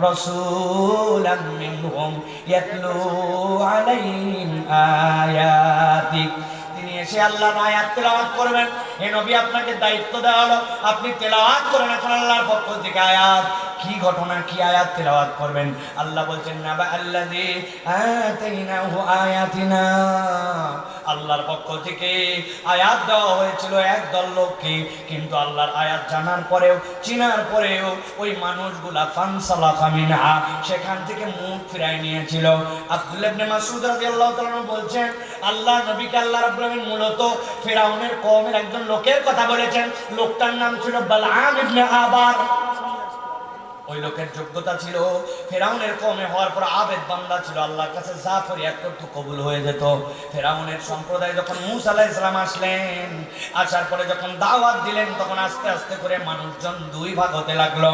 রাসূলাম মিনহুম ইয়াতলু আলাইহিম আয়াতিক তিনি এসে আল্লাহর আয়াত তেলাওয়াত করবেন হে নবী আপনাকে দায়িত্ব দেওয়া হলো আপনি তেলাওয়াত করেন এখন আল্লাহর পক্ষ থেকে আয়াত কি ঘটনা কি আয়াত তেলাওয়াত করবেন আল্লাহ বলছেন নাবা আল্লাযী আতাইনাহু আয়াতিনা আল্লাহর পক্ষ থেকে আয়াত দেওয়া হয়েছিল একদল লোককে কিন্তু আল্লাহর আয়াত জানার পরেও চিনার পরেও ওই মানুষগুলা ফানসালাখা মিনহা সেখান থেকে মুখ ফিরায় নিয়েছিল আব্দুল্লাহ ইবনে মাসউদ রাদিয়াল্লাহু তাআলা বলছেন আল্লাহ নবীকে আল্লাহ রাব্বুল আলামিন মূলত ফিরাউনের কওমের একজন লোকের কথা বলেছেন লোকটার নাম ছিল বালআম ইবনে আবার ওই লোকের যোগ্যতা ছিল ফেরাউনের কওমে হওয়ার পর আবেদ বান্দা ছিল আল্লাহর কাছে যা ফরিয়াদ করত কবুল হয়ে যেত ফেরাউনের সম্প্রদায় যখন মূসা আলাইহিস সালাম আসলেন আসার পরে যখন দাওয়াত দিলেন তখন আস্তে আস্তে করে মানুষজন দুই ভাগ হতে লাগলো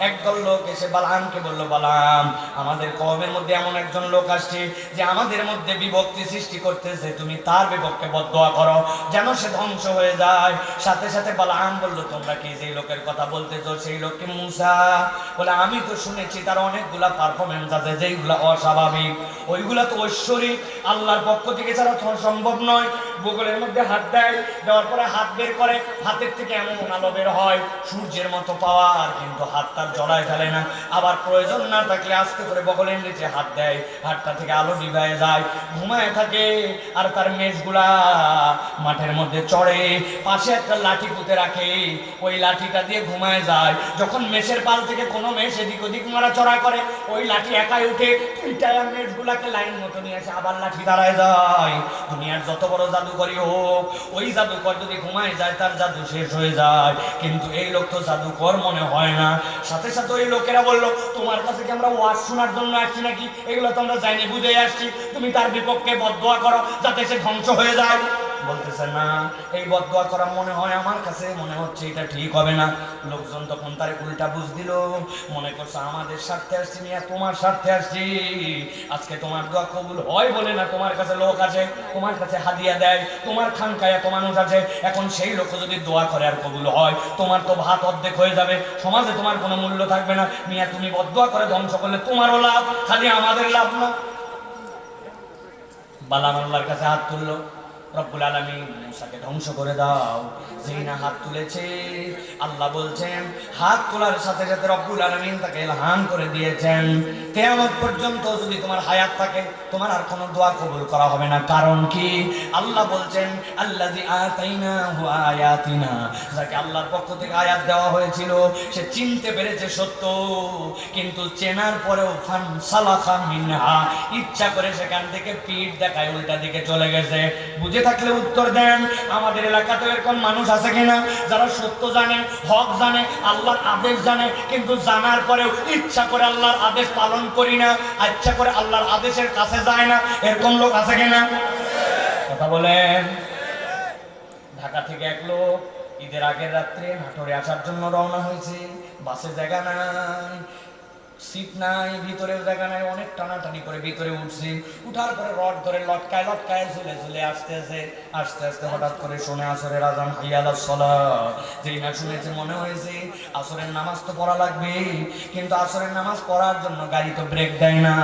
একদল লোক এসে বালামকে বলল বালাম আমাদের কওমের মধ্যে এমন একজন লোক আসছে যে আমাদের মধ্যে বিভক্তি সৃষ্টি করতেছে তুমি তার বিপক্ষে বদদোয়া করো যেন সে ধ্বংস হয়ে যায় সাথে সাথে বালাম বলল তোমরা কি যেই লোকের কথা বলতেছো সেই লোককে মূসা বলে আমি তো শুনেছি তার অনেকগুলা পারফরম্যান্স আছে যেইগুলা অস্বাভাবিক ওইগুলা তো ঐশ্বরিক আল্লাহর পক্ষ থেকে ছাড়া সম্ভব নয় বুকের মধ্যে হাত দেয় দেওয়ার পরে হাত বের করে হাতের থেকে এমন আলো বের হয় সূর্যের মতো পাওয়ার কিন্তু হাত তার জড়ায় ফেলে না আবার প্রয়োজন না থাকলে আস্তে করে বগলের নিচে হাত দেয় হাতটা থেকে আলো নিভায় যায় ঘুমায় থাকে আর তার মেষগুলা মাঠের মধ্যে চড়ে পাশে একটা লাঠি পুঁতে রাখে ওই লাঠিটা দিয়ে ঘুমায় যায় যখন মেষের পাল থেকে কোনো মেষ এদিক ওদিক নড়াচড়া করে ওই লাঠি একাই উঠে দুইটা মেষগুলাকে লাইন মতো নিয়ে আসে আবার লাঠি দাঁড়ায় যায় দুনিয়ার যত বড় জাদুকরই হোক ওই জাদুকর যদি ঘুমায় যায় তার জাদু শেষ হয়ে যায় কিন্তু এই লোক তো জাদুকর মনে হয় না সাথে সাথে ওই লোকেরা বললো তোমার কাছে কি আমরা ওয়াজ শোনার জন্য আসছি নাকি এগুলো তো আমরা জানি বুঝে আসছি তুমি তার বিপক্ষে বদদোয়া করো যাতে সে ধ্বংস হয়ে যায় বলতেছে না এই বদদোয়া করা মনে হয় আমার কাছে মনে হচ্ছে এটা ঠিক হবে না লোকজন তখন তার উল্টা বুঝ দিল মনে করছে আমাদের স্বার্থে আসছি না তোমার স্বার্থে আসছি আজকে তোমার দোয়া কবুল হয় বলে না তোমার কাছে লোক আছে তোমার কাছে হাদিয়া দেয় তোমার খানকায় এত মানুষ আছে এখন সেই লোক যদি দোয়া করে আর কবুল হয় তোমার তো ভাত অর্ধেক হয়ে যাবে সমাজে তোমার কোনো মূল্য থাকবে না মিয়া তুমি বদদোয়া করে ধ্বংস করলে তোমারও লাভ খালি আমাদের লাভ না বালাম আল্লাহর কাছে হাত তুললো রব্বুল আলামিন মুসাকে ধ্বংস করে দাও যেই না হাত তুলেছে আল্লাহ বলছেন হাত তোলার সাথে সাথে রব্বুল আলামিন তাকে ইলহাম করে দিয়েছেন কিয়ামত পর্যন্ত যদি তোমার হায়াত থাকে তোমার আর কোনো দোয়া কবুল করা হবে না কারণ কি আল্লাহ বলছেন আল্লাযী আতাইনাহু আয়াতিনা যাকে আল্লাহর পক্ষ থেকে আয়াত দেওয়া হয়েছিল সে চিনতে পেরেছে সত্য কিন্তু চেনার পরেও ফানসালাখা মিনহা ইচ্ছা করে সেখান থেকে পিঠ দেখায় উল্টা দিকে চলে গেছে বুঝে থাকলে উত্তর দেন আমাদের এলাকাতে এরকম মানুষ আছে কিনা যারা সত্য জানে হক জানে আল্লাহর আদেশ জানে কিন্তু জানার পরেও ইচ্ছা করে আল্লাহর আদেশ পালন করি না ইচ্ছা করে আল্লাহর আদেশের কাছে যায় না এরকম লোক আছে কিনা কথা বলেন ঢাকা থেকে এক লোক ঈদের আগের রাত্রে নাটোরে আসার জন্য রওনা হয়েছে বাসে জায়গা নাই সিট নাই ভিতরের জায়গা নাই অনেক টানাটানি করে ভিতরে উঠছি উঠার পরে রড ধরে লটকায় লটকায় ঝুলে ঝুলে আস্তে আস্তে হঠাৎ করে শুনে আসরের আজান হাইয়া আলাস সালাত যেই না শুনেছে মনে হয়েছে আসরের নামাজ তো পড়া লাগবে কিন্তু আসরের নামাজ পড়ার জন্য গাড়ি তো ব্রেক দেয় না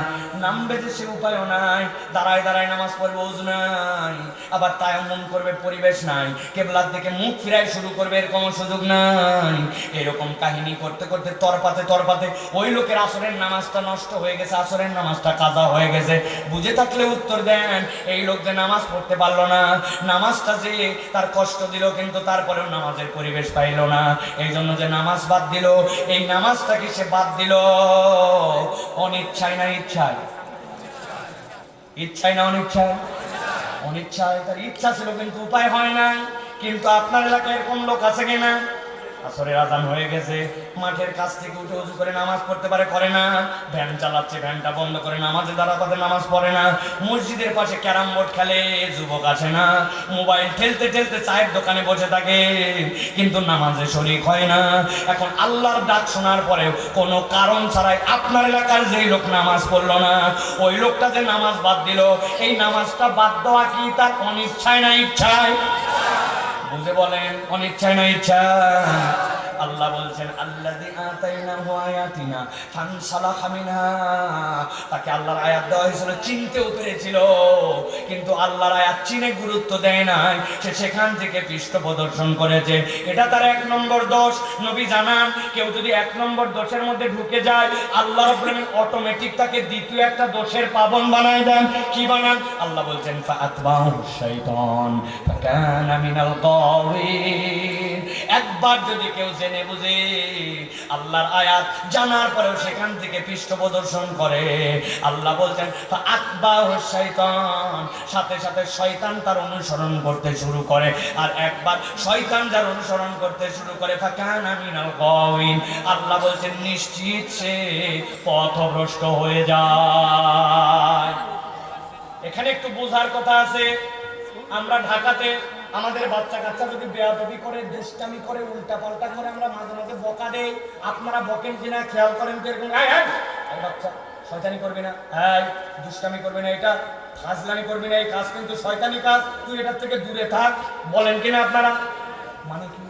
নামবে যে সে উপায়ও নাই দাঁড়ায় দাঁড়ায় নামাজ পড়বে ওযু নাই আবার তায়াম্মুম করবে পরিবেশ নাই কিবলার দিকে মুখ ফিরাই শুরু করবে এর কোনো সুযোগ নাই এরকম কাহিনী করতে করতে তরপাতে ওই লোকের আসরের নামাজটা নষ্ট হয়ে গেছে, আসরের নামাজটা কাজা হয়ে গেছে, বুঝে থাকলে উত্তর দেন। এই লোক যে নামাজ পড়তে পারলো না, নামাজটা যে তার কষ্ট দিল, কিন্তু তারপরেও নামাজের পরিবেশ পাইল না, এই জন্য যে নামাজ বাদ দিল, এই নামাজটাকে সে বাদ দিল অনিচ্ছায় না ইচ্ছায়? ইচ্ছায় না অনিচ্ছায়? অনিচ্ছায়। তার ইচ্ছা ছিল কিন্তু উপায় হয় নাই। কিন্তু আপনার এলাকায় এরকম লোক আছে কিনা? আসরের আজান হয়ে গেছে, মাঠের কাছ থেকে উঠে উজু করে নামাজ পড়তে পারে, করে না। ভ্যান চালাচ্ছে, ভ্যানটা বন্ধ করে নামাজে দাঁড়াতে নামাজ পড়ে না। মসজিদের পাশে ক্যারাম বোর্ড খেলে, যুবক আসে না, মোবাইল ঠেলতে ঠেলতে চায়ের দোকানে বসে থাকে, কিন্তু নামাজে শরীক হয় না। এখন আল্লাহর ডাক শোনার পরেও কোনো কারণ ছাড়াই আপনার এলাকার যেই লোক নামাজ পড়লো না, ওই লোকটা যে নামাজ বাদ দিল, এই নামাজটা বাদ দেওয়া কি তার অনিচ্ছায় না ইচ্ছায়? বুঝে বলেন, অনিচ্ছায় না ইচ্ছা? আল্লাহ বলছেন আল্লাযী আতাইনাহু আয়াতিনা ফানসালাখা মিনহা, তাকে আল্লাহর আয়াত দেওয়া হয়েছিল, চিনতেও পেরেছিল, কিন্তু আল্লাহর আয়াত চিনে গুরুত্ব দেয় নাই, সে সেখান থেকে পৃষ্ঠ প্রদর্শন করেছে। এটা তার 1 নম্বর দোষ। নবী জানান, কেউ যদি 1 নম্বর দোষের মধ্যে ঢুকে যায়, আল্লাহ রাব্বুল আলামিন অটোমেটিক তাকে দ্বিতীয় একটা দোষের পাবন বানায় দেন। কি বানান? আল্লাহ বলছেন ফাআতবাহু শাইতান ফাকানা মিনাল গাওয়িন। একবার যদি কেউ জেনে বুঝে আল্লাহর আয়াত জানার পরেও সেখান থেকে পৃষ্ঠ প্রদর্শন করে, আল্লাহ বলছেন ফাআতবাহু শাইতান, সাথে সাথে শয়তান তার অনুসরণ করতে শুরু করে। আর একবার শয়তান যার অনুসরণ করতে শুরু করে, ফাকানা মিনাল গাওয়িন, আল্লাহ বলছেন নিশ্চিত সে পথভ্রষ্ট হয়ে যায়। এখানে একটু বোঝার কথা আছে। আমরা ঢাকাতে আমাদের বাচ্চা কাচ্চা যদি বেয়াদবি করে, দুষ্টামি করে, উল্টা পাল্টা করে, আমরা মাঝে মাঝে বকা দেই। আপনারা বকেন কিনা খেয়াল করেন তো? এরকম এই বাচ্চা শয়তানি করবি না, এই দুষ্টামি করবি না, এটা ফাজলামি করবি না, এই কাজ কিন্তু শয়তানি কাজ, তুই এটার থেকে দূরে থাক, বলেন কিনা আপনারা? মানে কি,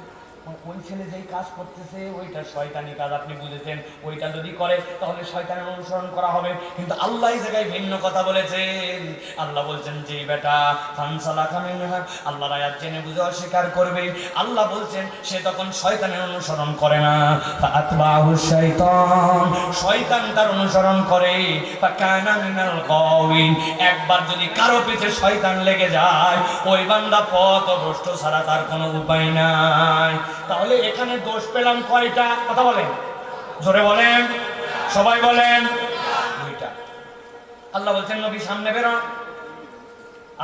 ওই ছেলে যেই কাজ করতেছে ওইটা শয়তানি কাজ, আপনি বুঝেছেন, ওইটা যদি করে তাহলে শয়তানের অনুসরণ করা হবে। কিন্তু আল্লাহ এই জায়গায় ভিন্ন কথা বলেছেন। আল্লাহ বলছেন যে বেটা ফানসালাখা মিনহা, আল্লাহর আয়াত জেনে বুঝে অস্বীকার করবে, আল্লাহ বলছেন সে তখন শয়তানের অনুসরণ করে না, ফাআতবাহু শাইতান, শয়তান তার অনুসরণ করে, ফাকানা মিনাল গাওয়িন। একবার যদি কারো পিছে শয়তান লেগে যায়, ওই বান্দা পথভ্রষ্ট ছাড়া তার কোনো উপায় নাই। তাহলে এখানে দোষ পেলাম কয়টা? কথা বলেন, জোরে বলেন, সবাই বলেন। দুইটা। আল্লাহ বলছেন নবী সামনে বেরোন।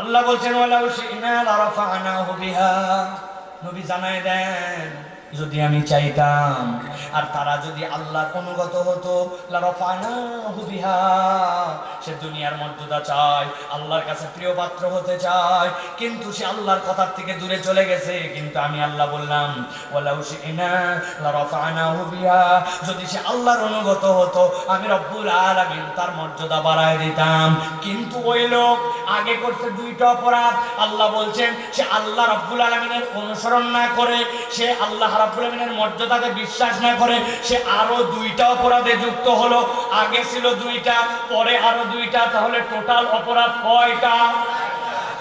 আল্লাহ বলছেন ওয়ালাউ শি'না লারাফা'নাহু বিহা, নবী জানায় দেন যদি আমি চাইতাম আর তারা যদি আল্লাহর অনুগত হতো, লারাফা'নাহু বিহা, সে দুনিয়ার মর্যাদা চায়, আল্লাহর কাছে প্রিয় পাত্র হতে চায়, কিন্তু সে আল্লাহর কথার থেকে দূরে চলে গেছে। কিন্তু আমি আল্লাহ বললাম ওয়ালাউ শি'না লারাফা'নাহু বিহা, যদি সে আল্লাহর অনুগত হতো আমি রব্বুল আলামিন তার মর্যাদা বাড়ায় দিতাম। কিন্তু ওই লোক আগে করছে 2টা অপরাধ। আল্লাহ বলছেন সে আল্লাহ রব্বুল আলামিনের অনুসরণ না করে, সে আল্লাহ রাব্বুল আলামিনের মর্যাদাকে বিশ্বাস না করে, সে আরো 2টা অপরাধে যুক্ত হলো। আগে ছিল 2টা, পরে আরো 2টা, তাহলে টোটাল অপরাধ কয়টা?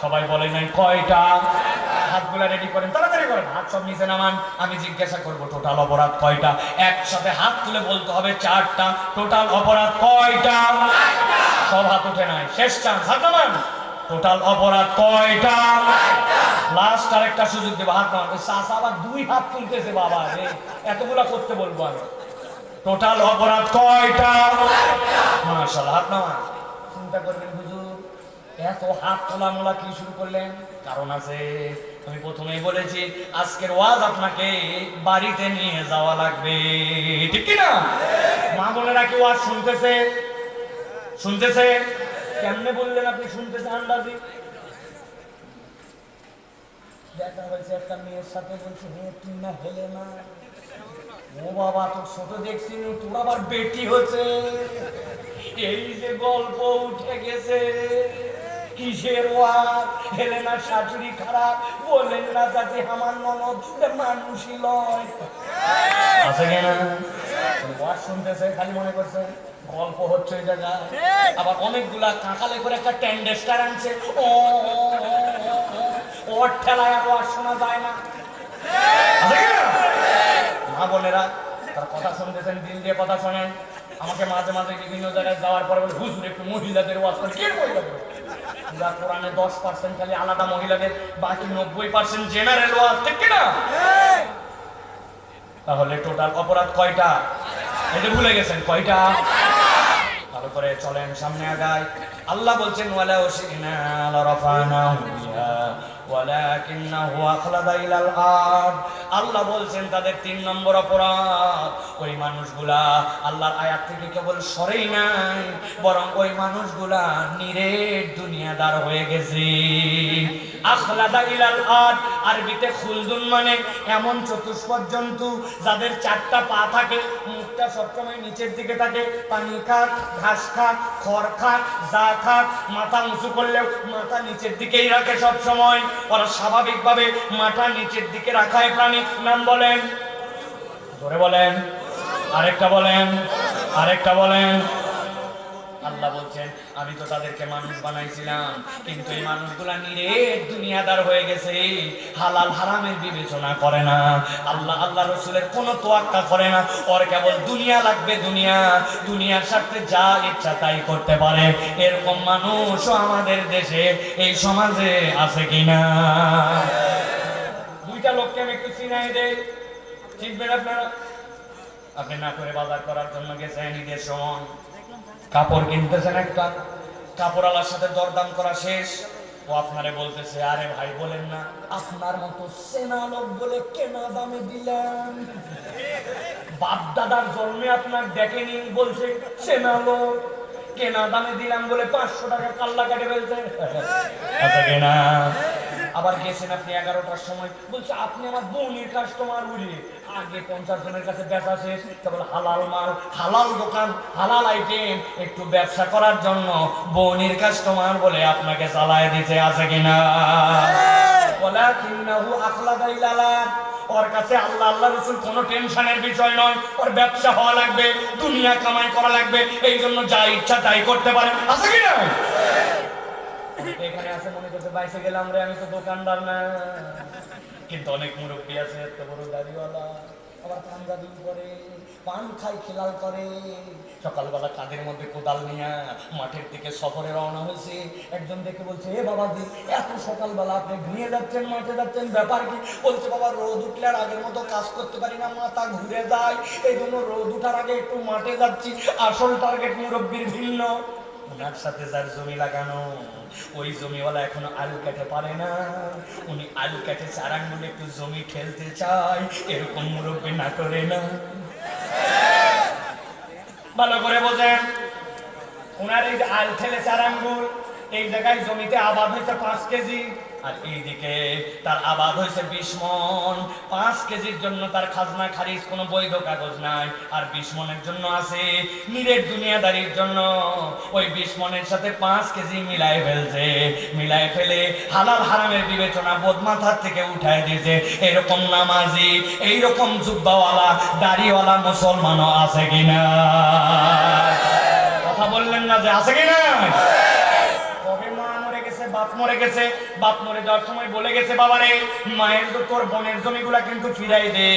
সবাই বলে নাই কয়টা? হাতগুলা রেডি করেন, তাড়াতাড়ি করেন, হাত সব নিচে নামান, আমি জিজ্ঞাসা করবো টোটাল অপরাধ কয়টা। একসাথে হাত তুলে বলতে হবে 4টা। টোটাল অপরাধ কয়টা? সব হাত উঠে নাই, শেষ চান্স, হাত নামান। টোটাল অপরাধ কয়টা? লাস্ট আরেকটা সুযোগ দেবো, হাত নামান। চাচা আবার 2 হাত তুলতেছে, বাবা রে, এতগুলা করতে বলবো আমি। টোটাল অপরাধ কয়টা? মাশাআল্লাহ, হাত নামান। চিন্তা করবেন হুজুর এত হাত তোলা মোলা কি শুরু করলেন? কারণ আছে। আমি প্রথমেই বলেছি আজকের ওয়াজ আপনাকে বাড়িতে নিয়ে যাওয়া লাগবে, ঠিক কি না? মা বোনেরা কি ওয়াজ শুনতেছে? শুনতেছে? কেমনে বললেন আপনি শুনতেছে? আন্দাজি দেখা হয়েছে একটা মেয়ের সাথে, বলছে হে তুই না হেলে না, ও বাবা তোর ছোট দেখছি, তোর আবার বেটি হচ্ছে, এই যে গল্প উঠে গেছে। কিসের ওয়াজ? হেলেনার শাশুড়ি খারাপ, বলেন না যাতে আমার ননদ মানুষই লয় আছে কিনা? ওয়াজ শুনতেছে, খালি মনে করছে গল্প হচ্ছে ওই জায়গায়। আবার অনেকগুলা কাকালে করে একটা টেন্ডেস্টার আনছে, ও ওর ঠেলায় আর ওয়াজ শোনা যায় না। মা বোনেরা তার কথা শুনতেছেন, দিল দিয়ে কথা শোনেন। আমাকে মাঝে মাঝে বিভিন্ন জায়গায় যাওয়ার পরে বলে হুজুর একটু মহিলাদের ওয়াজ করে। কে মহিলাদের? যা কোরআনে 10% খালি আলাদা মহিলাদের, বাকি 90% জেনারেল ওয়াজ, ঠিক কিনা? তাহলে টোটাল অপরাধ কয়টা? এটা ভুলে গেছেন কয়টা? ভালো করে চলেন, সামনে আগাই। আল্লাহ বলছেন ওয়ালাউ শি'না লারাফানাহু বিহা ওয়ালাকিন্নাহু আখলাদা ইলাল আরদ। আল্লাহ বলছেন তাদের 3 নম্বর অপরাধ, ওই মানুষগুলা আল্লাহর আয়াত থেকে কেবল সরেই নাই, বরং ওই মানুষগুলা নিরেট দুনিয়াদার হয়ে গেছে। আখলাদা ইলাল আরদ আরবিতে খুলদুন মানে এমন চতুষ্পদ জন্তু যাদের 4টা পা থাকে, মুখটা সবসময় নিচের দিকে থাকে, পানি খাক, ঘাস খাক, খড় খাক, যা খাক, মাথা উঁচু করলেও মাথা নিচের দিকেই রাখে সব সময়। ওরা স্বাভাবিকভাবে মাথা নিচের দিকে রাখায় প্রাণী। নাম বলেন, ধরে বলেন, আরেকটা বলেন, আরেকটা বলেন। আল্লাহ বলছেন আমি তো তাদেরকে মানুষ বানাইছিলাম, কিন্তু এই মানুষগুলা নিরেট দুনিয়াদার হয়ে গেছে, হালাল হারামের বিবেচনা করে না, আল্লাহ রসুলের কোনো তোয়াক্কা করে না, ওর কেবল দুনিয়া লাগবে, দুনিয়া, দুনিয়ার সাথে যা ইচ্ছা তাই করতে পারে। এরকম মানুষও আমাদের দেশে, এই সমাজে আছে কিনা? দুইটা লোককে আমি একটু চিনাই দেই, চিনবেন আপনারা? আপনি না করে বাজার করার জন্য গেছেন, ঈদের সময় কাপড় কিনতেছেন, একটা কাপড়ওয়ালার সাথে দরদাম করা শেষ, ও আপনারে বলতেছে আরে ভাই বলেন না, আপনার মতো সেনা লোক বলে কেনা দামে দিলেন, বাপ দাদার জন্মে আপনার দেখেনি, বলছে সেনা লোক, কেনা দামে দিলাম বলে 500 টাকা কাল্লা কাটে ফেলছে। আচ্ছা কেনা। আবার গেছেন আপনি 11টার সময়, বলছে আপনি আমার বোনের কাস্টমার, উড়িয়ে আগে 50 জনের কাছে বেচা শেষ, কেবল হালাল মাল, হালাল দোকান, হালাল আইটেম, একটু ব্যবসা করার জন্য বোনের কাস্টমার বলে আপনাকে চালায় দিতে। আছে কিনা? ওয়ালাকিন্নাহু আখলাদা ইলাল আরদ। ওর কাছে আল্লাহ রাসূল কোনো টেনশনের বিষয় নয়, ওর ব্যবসা হওয়া লাগবে, দুনিয়া কামাই করা লাগবে, এই জন্য যা ইচ্ছা তাই করতে পারে। আছে কিনা? এখানে আছে মনে করছে বাইসে গেলাম রে, আমি তো দোকানদার না, কিন্তু অনেক মুরব্বী আছে এত বড় দাড়িওয়ালা, আবার পাঞ্জাবি করে, পান খাই, খেলাল করে, সকালবেলা কাঁধের মধ্যে কোদাল নিয়ে মাঠের দিকে সফরে রওনা হয়েছে। একজন দেখে বলছে এ বাবাজি এত সকালবেলা আপনি ঘুমিয়ে যাচ্ছেন, মাঠে যাচ্ছেন, ব্যাপার কি? বলছে বাবা রোদ উঠলে আর আগের মতো কাজ করতে পারি না, মাথা ঘুরে যায়, এই জন্য রোদ উঠার আগে একটু মাঠে যাচ্ছি। আসল টার্গেট মুরব্বীর ভিন্ন। ওনার সাথে যার জমি লাগানো, ওই জমিওয়ালা এখনো আলু কেটে পারে না, উনি আলু কেটে চারাঙ্গুলে একটু জমি ঠেলতে চায়, এরকম মুরব্বী না করে না। ভালো করে বোঝেন, ওনার এই যে আল ঠেলে চারাঙ্গুল, এই জায়গায় জমিতে আবাদ হয়েছে 5 কেজি, আর এইদিকে তার আবাদ হয়েছে 20 মন। 5 কেজির জন্য তার খাজনা খারিজ কোনো বৈধ কাগজ নাই, আর 20 মনের জন্য আছে নিরেট দুনিয়াদারির জন্য। ওই 20 মনের সাথে 5 কেজি মিলাই ফেলছে, মিলাই ফেলে হালাল হারামের বিবেচনা বোধ মাথার থেকে উঠায় দিয়েছে। এরকম নামাজি, এইরকম জুব্বাওয়ালা, দাড়িওয়ালা মুসলমানও আছে কিনা? কথা বললেন না যে আছে কিনা? বাপ মরে গেছে, বাপ মরে যাওয়ার সময় বলে গেছে বাবারে মায়ের তো তোর বোনের জমিগুলা কিন্তু ফিরাই দে।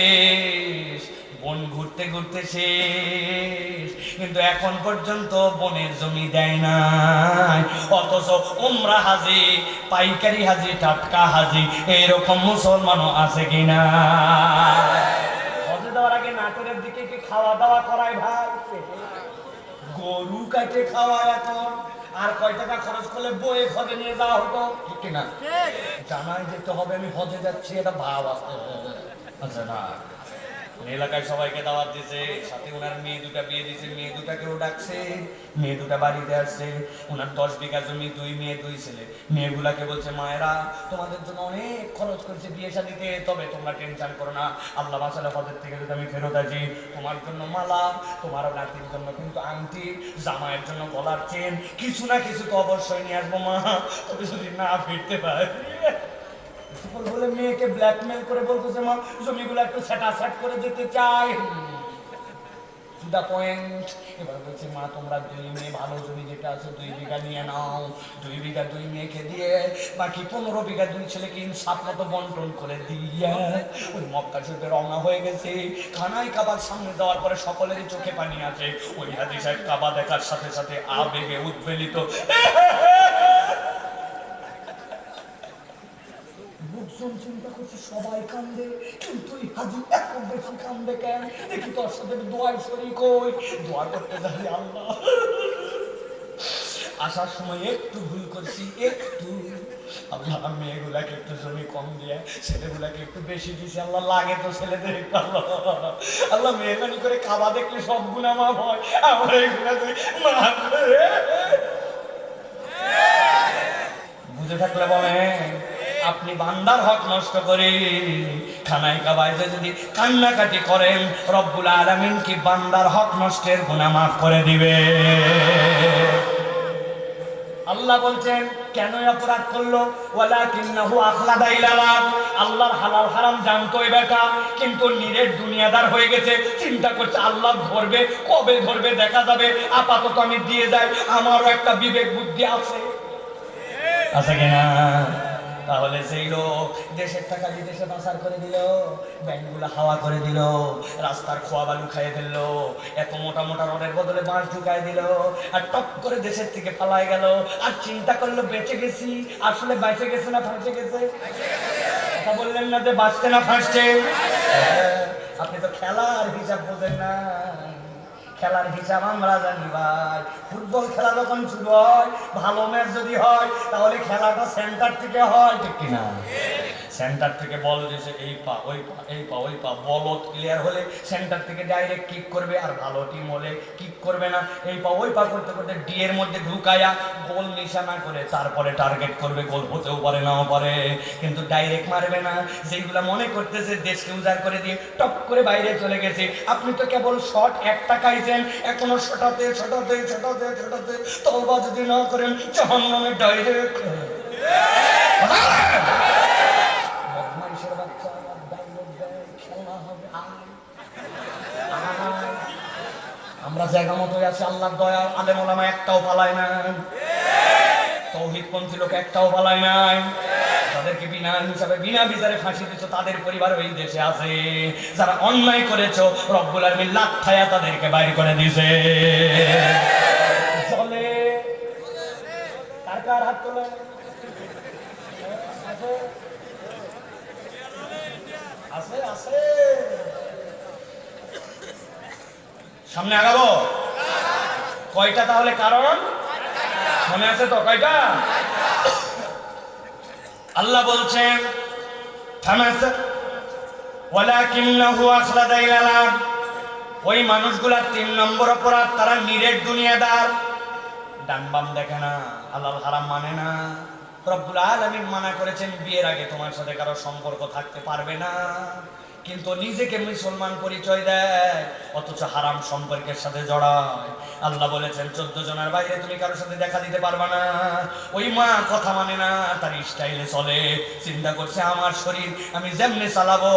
বোন ঘুরতে ঘুরতে শেষ, কিন্তু এখন পর্যন্ত বোনের জমি দেয় নাই। অথচ উমরা হাজি, পাইকারি হাজি, টাটকা হাজি, এরকম মুসলমানও আছে কিনা? হজে দেওয়ার আগে নাটোরের দিকে কি খাওয়া দাওয়া করায় ভাই? গরু কাটে খাওয়ায় এখন, আর কয় টাকা খরচ করলে বয়ে হজে নিয়ে যাওয়া হতো, ঠিক কিনা? জানাই যেতে হবে আমি হজে যাচ্ছি, এটা ভাব আছে। আচ্ছা না, এলাকায় সবাইকে দাওয়াত দিয়েছে, সাথে ওনার মেয়ে দুটা বিয়ে দিয়েছে, মেয়ে দুটাকেও ডাকছে, মেয়ে দুটা বাড়িতে আসছে। ওনার 10 বিঘা জমি, 2 মেয়ে 2 ছেলে। মেয়েগুলাকে বলছে মায়েরা তোমাদের জন্য অনেক খরচ করেছে বিয়ে শাদিতে, তবে তোমরা টেনশন করো না, আল্লাহ বাঁচালে হজের থেকে যদি আমি ফেরত আসি, তোমার জন্য মালা, তোমার নাতির জন্য কিন্তু আংটি, জামাইয়ের জন্য গলার চেন, কিছু না কিছু তো অবশ্যই নিয়ে আসবো মা, তবে যদি না ফিরতে পারি। বলে মেয়েকে ব্ল্যাকমেল করে বলতেছে মা জমিগুলো একটু সেটা সেট করে দিতে চাই। To the point. এবার বলছে মা তোমরা 2 মেয়ে ভালো জমি যেটা আছে 2 বিঘা নিয়ে নাও, 2 বিঘা 2 মেয়েকে দিয়ে বাকি 15 বিঘা 2 ছেলেকে ইনসাফ মতো বন্টন করে দিয়া ওই মক্কা শরীফে রওনা হয়ে গেছে। খানায় কাবার সামনে যাওয়ার পরে সকলেরই চোখে পানি আছে। ওই হাজী সাহেব কাবা দেখার সাথে সাথে আবেগে উদ্বেলিত, লোকজন চিন্তা করছে সবাই কান্দে, কিন্তু এই হাজী এত বেশি কান্দে কেন? দেখি তোর সাথে দোয়ায় শরীক হই, দোয়া করতে যাই আল্লাহ আসার সময় একটু ভুল করছি, একটু আল্লাহ মেয়েগুলাকে একটু জমি কম দিয়ে ছেলেগুলাকে একটু বেশি দিছি, আল্লাহ লাগে তো ছেলেদের আল্লাহ আল্লাহ মেহরবানি করে কাবা দেখলে সব গুণা মাফ হয়, আমার এইগুলা তুই মাফ করে। বুঝে থাকলে বলেন আপনি বান্দার হক নষ্ট করে খানায় কাবায় যদি কান্নাকাটি করেন, রব্বুল আলামিন কি বান্দার হক নষ্টের গুনাহ মাফ করে দিবে? আল্লাহ বলছেন কেন অপরাধ করলো? ওয়ালাকিন্নাহু আখলাদা ইলাল আরদ, আল্লাহর হালাল হারাম জানতো এই বেটা, কিন্তু নিরেট দুনিয়াদার হয়ে গেছে। চিন্তা করছে আল্লাহ ধরবে, কবে ধরবে দেখা যাবে, আপাতত আমি দিয়ে যাই, আমারও একটা বিবেক বুদ্ধি আছে, আছে কিনা? তাহলে সেই লোক দেশের টাকা বিদেশে পাচার করে দিল, ব্যাংকগুলো হাওয়া করে দিল, রাস্তার খোয়া বালু খাইয়ে ফেললো, এত মোটা মোটা রডের বদলে বাঁশ ঢুকাই দিল, আর টপ করে দেশের থেকে পালাই গেল। আর চিন্তা করলো বেঁচে গেছি, আসলে বেঁচে গেছে না ফাঁসে গেছে? কথা বললেন না যে বাঁচতে না ফাঁসছে? আপনি তো খেলার হিসাব বোঝেন না। খেলার হিসাব আমরা জানি ভাই। ফুটবল খেলা যখন শুরু হয়, ভালো ম্যাচ যদি হয় তাহলে খেলাটা সেন্টার থেকে হয়, ঠিক কিনা? সেন্টার থেকে বল দিয়েছে এই পা ওই পা এই পা ওই পা, বল ক্লিয়ার হলে সেন্টার থেকে ডাইরেক্ট কিক করবে, আর ভালো টিম হলে কিক করবে না, এই পা ওই পা করতে করতে ডি এর মধ্যে ঢুকায়া গোল নিশানা করে তারপরে টার্গেট করবে। গোল হতেও পারে নাও পারে, কিন্তু ডাইরেক্ট মারবে না। যেগুলা মনে করতেছে দেশকে উজাড় করে দিয়ে টপ করে বাইরে চলে গেছে, আপনি তো কেবল শট একটা খাইছেন, এখনো শটাতে শটাতে শটাতে শটাতে তওবা যদি না করেন জাহান্নামে ডাইরেক্ট। আমরা জায়গা মতো আছি, আল্লাহর দয়া, আলেম ওলামা একটাও পালায় নাই, তৌহিদপন্থী লোক একটাও পালায় নাই। যাদেরকে বিনা হিসাবে বিনা বিচারে ফাঁসি দিচ্ছ তাদের পরিবার এই দেশে আছে। যারা অন্যায় করেছ রব্বুল আলামিন লাথায়া তাদেরকে বাইর করে দিয়েছে। চলে কার কার হাত তোলে? আছে আছে, সামনে আগাবো। কয়টা তাহলে কারণ মনে আছে তো? কয়টা? আল্লাহ বলছেন ওই মানুষগুলা 3 নম্বর অপরাধ, তারা নিরেট দুনিয়াদার, ডান বাম দেখে না, হালাল হারাম মানে না। রব্বুল আলামিন মানা করেছেন বিয়ের আগে তোমার সাথে কারো সম্পর্ক থাকতে পারবে না, কিন্তু নিজেকে মুসলমান পরিচয় দেয় অথচ হারাম সম্পর্কের সাথে জড়ায়। আল্লাহ বলেছেন 14 জনের বাইরে তুমি কারোর সাথে দেখা দিতে পারবা না। ওই মা কথা মানে না, তার স্টাইলে চলে, চিন্তা করছে আমার শরীর আমি যেমনি চালাবো,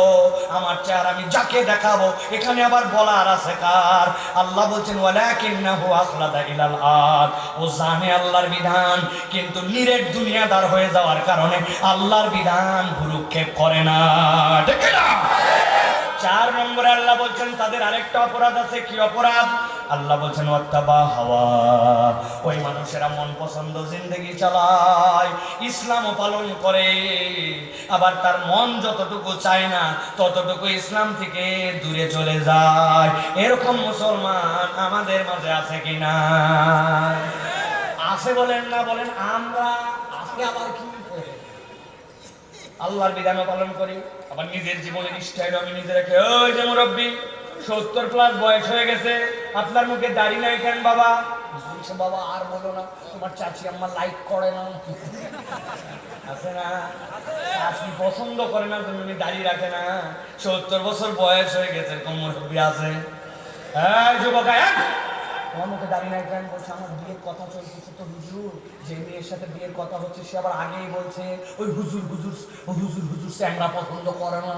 আমার চেহারা আমি যাকে দেখাবো। এখানে আবার বলার আছে কার? আল্লাহ বলছেন ওয়ালাকিন্নাহু আখলাদা ইলাল আরদ, ও জানে আল্লাহর বিধান, কিন্তু নিরেট দুনিয়াদার হয়ে যাওয়ার কারণে আল্লাহর বিধান ভুরুক্ষেপ করে না, ঠিক না? 4 নম্বরে আল্লাহ বলছেন তাদের আরেকটা অপরাধ আছে। কি অপরাধ? আল্লাহ বলছেন ওয়াত্তাবা হাওয়া, ওই মানুষেরা মন পছন্দ জিন্দেগি চালায়, ইসলামও পালন করে, আবার তার মন যতটুকু চায় না ততটুকু ইসলাম থেকে দূরে চলে যায়। এরকম মুসলমান আমাদের মাঝে আছে কিনা? আছে বলেন না বলেন? আমরা আজকে আবার কি আল্লাহর বিধানও পালন করি, আবার নিজের জীবনের স্টাইল আমি নিজে রেখে, ওই যে মুরব্বী 70+ বয়স হয়ে গেছে, আপনার মুখে দাড়ি নাই কেন বাবা? বলছে বাবা আর বলো না, তোমার চাচি আম্মা লাইক করে না, আছে না? চাচি পছন্দ করে না, তুমি দাড়ি রাখে না। 70 বছর বয়স হয়ে গেছে, এরকম মুরব্বী আছে। যুবক আমার মুখে দাঁড়িয়ে নাই কেন? বলছে আমার বিয়ের কথা চলতেছে তো হুজুর, যে মেয়ের সাথে বিয়ের কথা হচ্ছে সে আবার আগেই বলছে ওই হুজুর হুজুর হুজুর হুজুর স্যাংরা পছন্দ করে না।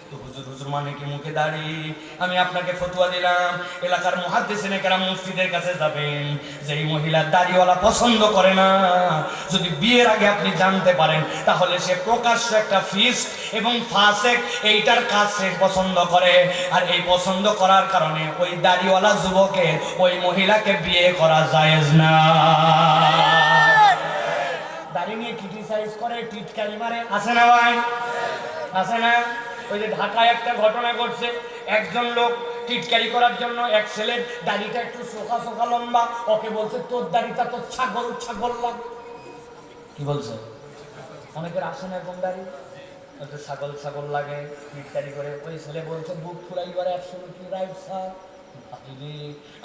তো হুজুর হুজুর মানে কি মুখে দাঁড়িয়ে? আমি আপনাকে ফতোয়া দিলাম, এলাকার মুহাদ্দিসিনে কেরাম মুফতিদের কাছে যাবেন, যেই মহিলা দাড়িওয়ালা পছন্দ করে না, যদি বিয়ের আগে আপনি জানতে পারেন তাহলে সে প্রকাশ্য একটা ফিস্ক এবং ফাসেক এইটার কাজ সে পছন্দ করে। আর এই পছন্দ করার কারণে ওই দাড়িওয়ালা যুবকের ওই মহিলাকে বিয়ে করা জায়েজ না। দাড়ি নিয়ে ক্রিটিসাইজ করে, টিটকারি মারে, আছে না ভাই? আছে না? ওই যে ঢাকায় একটা ঘটনা ঘটছে, একজন লোক টিটকারি করার জন্য এক ছেলের দাড়িটা একটু সোখা সোখা লম্বা, ওকে বলছে তোর দাড়িটা তো ছাগল ছাগল লাগে। কি বলছে? অনেকের আসে না এরকম দাড়ি, বলছে ছাগল ছাগল লাগে, টিটকারি করে। ওই ছেলে বলছে বুক ফুলাই করে অ্যাবসলিউটলি রাইট স্যার।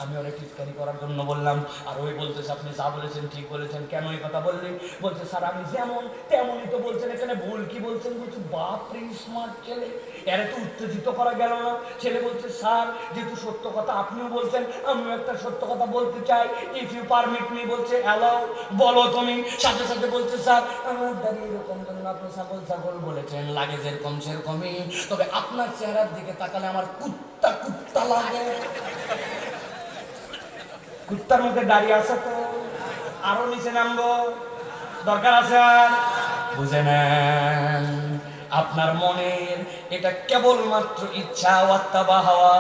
আমি ওরা টিটকারি করার জন্য বললাম, আর ওই বলতেছে আপনি যা বলেছেন ঠিক বলেছেন, কেন এই কথা বললি? বলছে স্যার আমি যেমন তেমনই তো বলছেন, এখানে ভুল কি বলছেন? বলছে বাপরে স্মার্ট ছেলে, এর তো উত্তেজিত করা গেল না। ছেলে বলছে স্যার যেহেতু সত্য কথা আপনিও বলছেন, আমিও একটা সত্য কথা বলতে চাই, ইফ ইউ পারমিট মি। বলছে অ্যালাউ, বলো তুমি। সাথে সাথে বলছে স্যার আমার দাঁড়িয়ে এরকম জন্য আপনি ছাগল ছাগল বলেছেন, লাগে যেরকম সেরকমই, তবে আপনার চেহারার দিকে তাকালে আমার কুত্তা কুত্তা লাগে। কুত্তার মধ্যে দাঁড়িয়ে আছে তো, আরো নিচে নামবো দরকার আছে? আর বুঝে নেন, আপনার মনের এটা কেবলমাত্র ইচ্ছা ওয়াত্তাবা হাওয়া,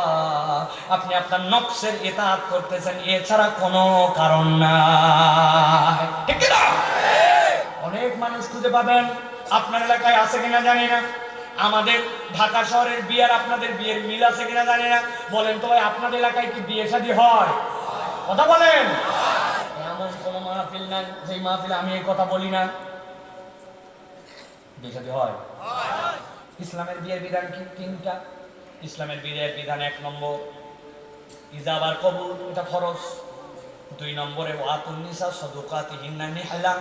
আপনি আপনার নফসের ইতাআত করতেছেন, এছাড়া কোনো কারণ নাই, ঠিক না? অনেক মানুষ খুঁজে পাবেন, আপনার এলাকায় আছে কিনা জানি না, আমাদের ঢাকা শহরের বিয়ে আর আপনাদের বিয়ের মিল আছে কিনা জানি না। বলেন তো ভাই, আপনাদের এলাকায় কি বিয়ে শাদী হয়? কথা বলেন। এমন কোন মাহফিল নাই যে মাহফিলে আমি এই কথা বলি না। বিয়ে শাদী হয়। ইসলামের বিয়ের বিধান কি? তিনটা। ইসলামের বিয়ের বিধান, 1 নম্বর ইজাবার কবুল, এটা ফরজ। 2 নম্বরে ওয়াতুন নিসা সাদুকাতিহিন্না নিহলা,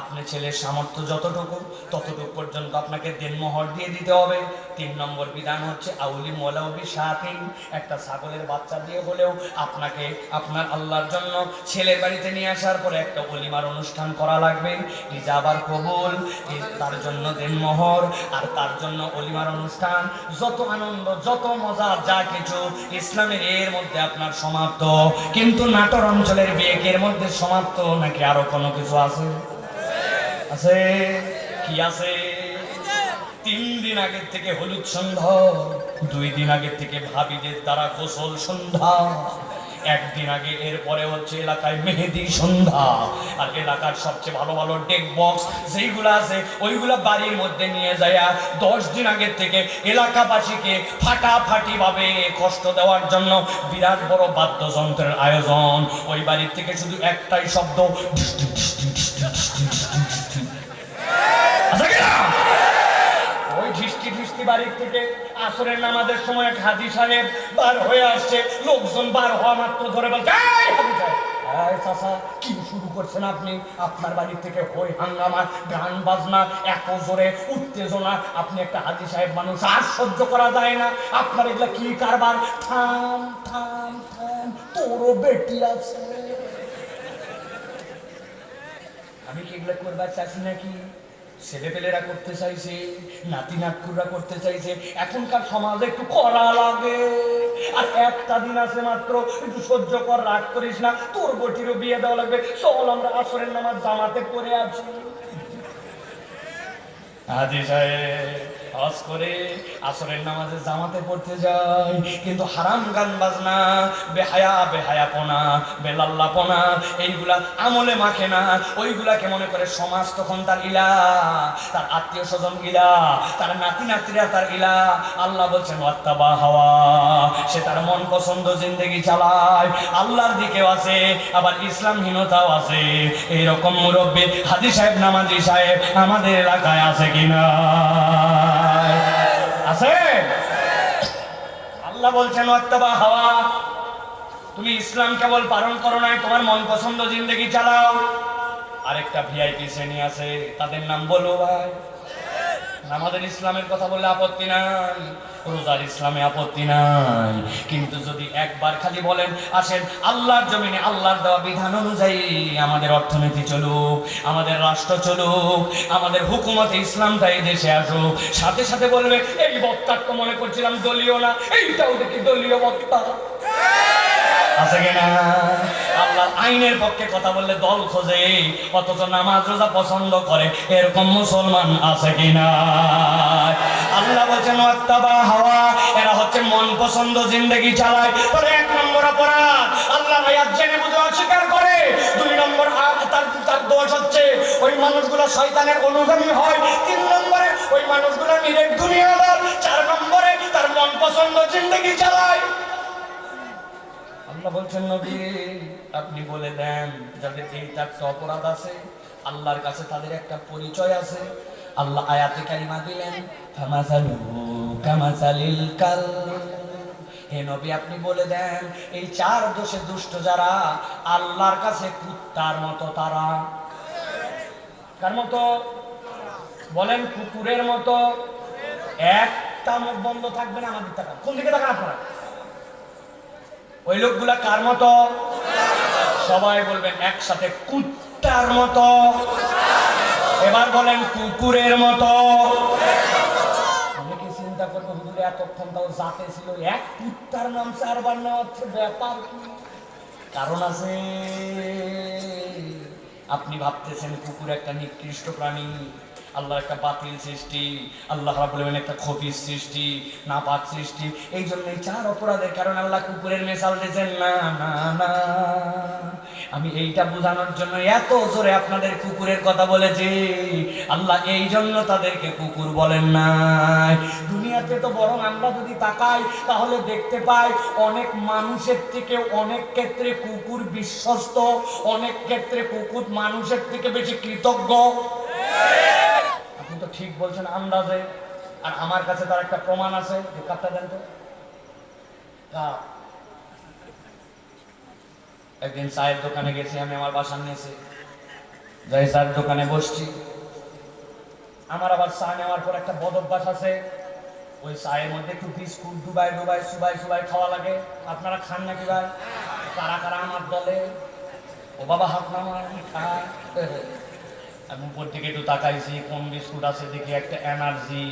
আপনি ছেলের সামর্থ্য যতটুকু ততটুকু পর্যন্ত আপনাকে দেনমোহর দিয়ে দিতে হবে। 3 নম্বর বিধান হচ্ছে আউলি মোলাউবি শাতিন, একটা ছাগলের বাচ্চা দিয়ে হলেও আপনাকে আপনার আল্লাহর জন্য ছেলের বাড়িতে নিয়ে আসার পরে একটা ওলিমার অনুষ্ঠান করা লাগবে। ইজাবার কবুল, তার জন্য দেনমোহর আর তার জন্য ওলিমার অনুষ্ঠান, যত আনন্দ যত মজা যা কিছু ইসলামের এর মধ্যে আপনার সমাপ্ত। কিন্তু নাটোর অঞ্চলের বিয়ে এর মধ্যে সমাপ্ত নাকি আরো কোনো কিছু আছে? আছে। কি আছে? 3 দিন আগের থেকে হলুদ সন্ধ্যা, 2 দিন আগের থেকে ভাবিদের দ্বারা গোসল সন্ধ্যা, 1 দিন আগে, এরপরে হচ্ছে এলাকায় মেহেদি সন্ধ্যা। আর এলাকার সবচেয়ে ভালো ভালো ডেক বক্স যেইগুলো আছে ওইগুলা বাড়ির মধ্যে নিয়ে যায় 10 দিন আগের থেকে এলাকাবাসীকে ফাটাফাটি ভাবে কষ্ট দেওয়ার জন্য বিরাট বড় বাদ্যযন্ত্রের আয়োজন। ওই বাড়ির থেকে শুধু একটাই শব্দ, ওই ঢিস্টি ঢিস্টি বাড়ির থেকে আসরের নামাজের সময় এক হাজি সাহেব বার হয়ে আসছে, লোকজন বার হওয়া মাত্র ধরে বলছে চাচা কি শুরু করছেন আপনি? আপনার বাড়ির থেকে হই হাঙ্গামা, গান বাজনা, এত জোরে উত্তেজনা, আপনি একটা হাজি সাহেব মানুষ, আর সহ্য করা যায় না। আপনার এগুলা কি কারবার? থাম থাম থাম, তোরও বেটি আছে। আমি কি এগুলো করবার চাইছি নাকি? ছেলেপেলেরা করতে চাইছে, নাতি নাতকুরা করতে চাইছে। এখনকার সমাজে একটু করা লাগে। আর একটা দিন আছে মাত্র, একটু সহ্য কর, রাগ করিস না, তোর বটিরও বিয়ে দেওয়া লাগবে। চল আমরা আসরের নামাজ জামাতে করে আছি। হাজি সাহেব হজ করে আসরের নামাজে জামাতে পড়তে যায়, কিন্তু হারাম গান বাজনা, বেহায়া বেহায়াপনা, বেলাল্লাপনা এইগুলা আমলে মাখে না। ওইগুলাকে মনে করে সমাজ তখন তার ইলা, তার আত্মীয় স্বজন ইলা, তার নাতি নাতিরা তার ইলা। আল্লাহ বলছেন ওয়াত্তাবা হাওয়া, সে তার মন পছন্দ জিন্দেগি চালায়। আল্লাহর দিকেও আছে, আবার ইসলামহীনতাও আছে। এইরকম মুরব্বী হাজি সাহেব নামাজি সাহেব আমাদের এলাকায় আছে কিনা? আছে। আল্লাহ বলছেন ওয়াত্তাবা হাওয়া, তুমি ইসলাম কেবল পালন করো নাই, তোমার মন পছন্দ জিন্দেগি চালাও। আরেকটা ভিআইপি শ্রেণী আছে, তাদের নাম বলো ভাই। আমাদের ইসলামের কথা বললে আপত্তি নাই, রোজার ইসলামে আপত্তি নাই, কিন্তু যদি একবার খালি বলেন আসেন আল্লাহর জমিনে আল্লাহর দেওয়া বিধান অনুযায়ী আমাদের অর্থনীতি চলুক, আমাদের রাষ্ট্র চলুক, আমাদের হুকুমতে ইসলামটা এই দেশে আসুক, সাথে সাথে বলবে এই বক্তার তো মনে করছিলাম দলীয় না, এইটাও দেখি দলীয় বক্তা আছে কিনা। আল্লাহর আইনের পক্ষে কথা বললে দল খোঁজে, অথচ নামাজ রোজা পছন্দ করে এরকম মুসলমান আছে কিনা। আল্লাহ বলছেন ওয়াত্তাবা হাওয়া, এরা হচ্ছে মন পছন্দ জিন্দেগি চালায়। তবে এক নম্বর অপরাধ আল্লাহ আয়াত জেনে বুঝে অস্বীকার করে। দুই নম্বর তার দোষ হচ্ছে ওই মানুষগুলো শয়তানের অনুগামী হয়। তিন নম্বরে ওই মানুষগুলো নিরেট দুনিয়াদার। চার নম্বরে তার মন পছন্দ জিন্দেগি চালায়। আল্লাহ বলছেন নবী আপনি বলে দেন যাদের এই চারটা অপরাধ আছে আল্লাহর কাছে তাদের একটা পরিচয় আছে। আল্লাহ আয়াতে কারিমা দিলেন ফামাসালুহু কামাসালিল কাল। হে নবী আপনি বলে দেন এই চার দোষে দুষ্ট যারা আল্লাহর কাছে কুত্তার মতো। তারা কার মতো বলেন? কুকুরের মতো। একটা মুখ বন্ধ থাকবে না। আমাদের টাকা কোন দিকে তাকান আপনারা? ওই লোকগুলা কার মতো? সবাই বলবেন একসাথে কুত্তার মতো। এবার বলেন কুকুরের মতো। অনেকে চিন্তা করবো হুজুর এতক্ষণ তাও জাতে ছিল, এক কুত্তার নাম চারবার নেওয়া হচ্ছে, ব্যাপার কি? কারণ আছে। আপনি ভাবতেছেন কুকুর একটা নিকৃষ্ট প্রাণী, আল্লাহ একটা বাতিল সৃষ্টি, আল্লাহ রাব্বুল আলামিন একটা খবিস সৃষ্টি, নাপাক সৃষ্টি। এই জন্য এই চার অপরাধের কারণে আল্লাহ কুকুরের মিসাল দিয়েছেন। না না না, আমি এইটা বোঝানোর জন্য এত জোরে আপনাদের কুকুরের কথা বলেছি। আল্লাহ এই জন্য তাদেরকে কুকুর বলেন নাই। দুনিয়াতে তো বরং আমরা যদি তাকাই তাহলে দেখতে পাই অনেক মানুষের থেকে অনেক ক্ষেত্রে কুকুর বিশ্বস্ত, অনেক ক্ষেত্রে কুকুর মানুষের থেকে বেশি কৃতজ্ঞ। আপনি তো ঠিক বলছেন আন্দাজে, আর আমার কাছে তার একটা প্রমাণ আছে। যে কাপটা দেন তো। একদিন চায়ের দোকানে গেছি আমি, আমার বাসার নিয়েছি, যাই চায়ের দোকানে বসছি। আমার আবার চা নেওয়ার পর একটা বদ অভ্যাস আছে, ওই চায়ের মধ্যে একটু বিস্কুট ডুবাই ডুবাই সুবাই সুবাই খাওয়া লাগে। আপনারা খান নাকি ভাই? কারা কারা আমার দলে? ও বাবা হাত নামান খায়। আমি উপর থেকে একটু তাকাইছি কোন বিস্কুট আছে, দেখি একটা এনার্জি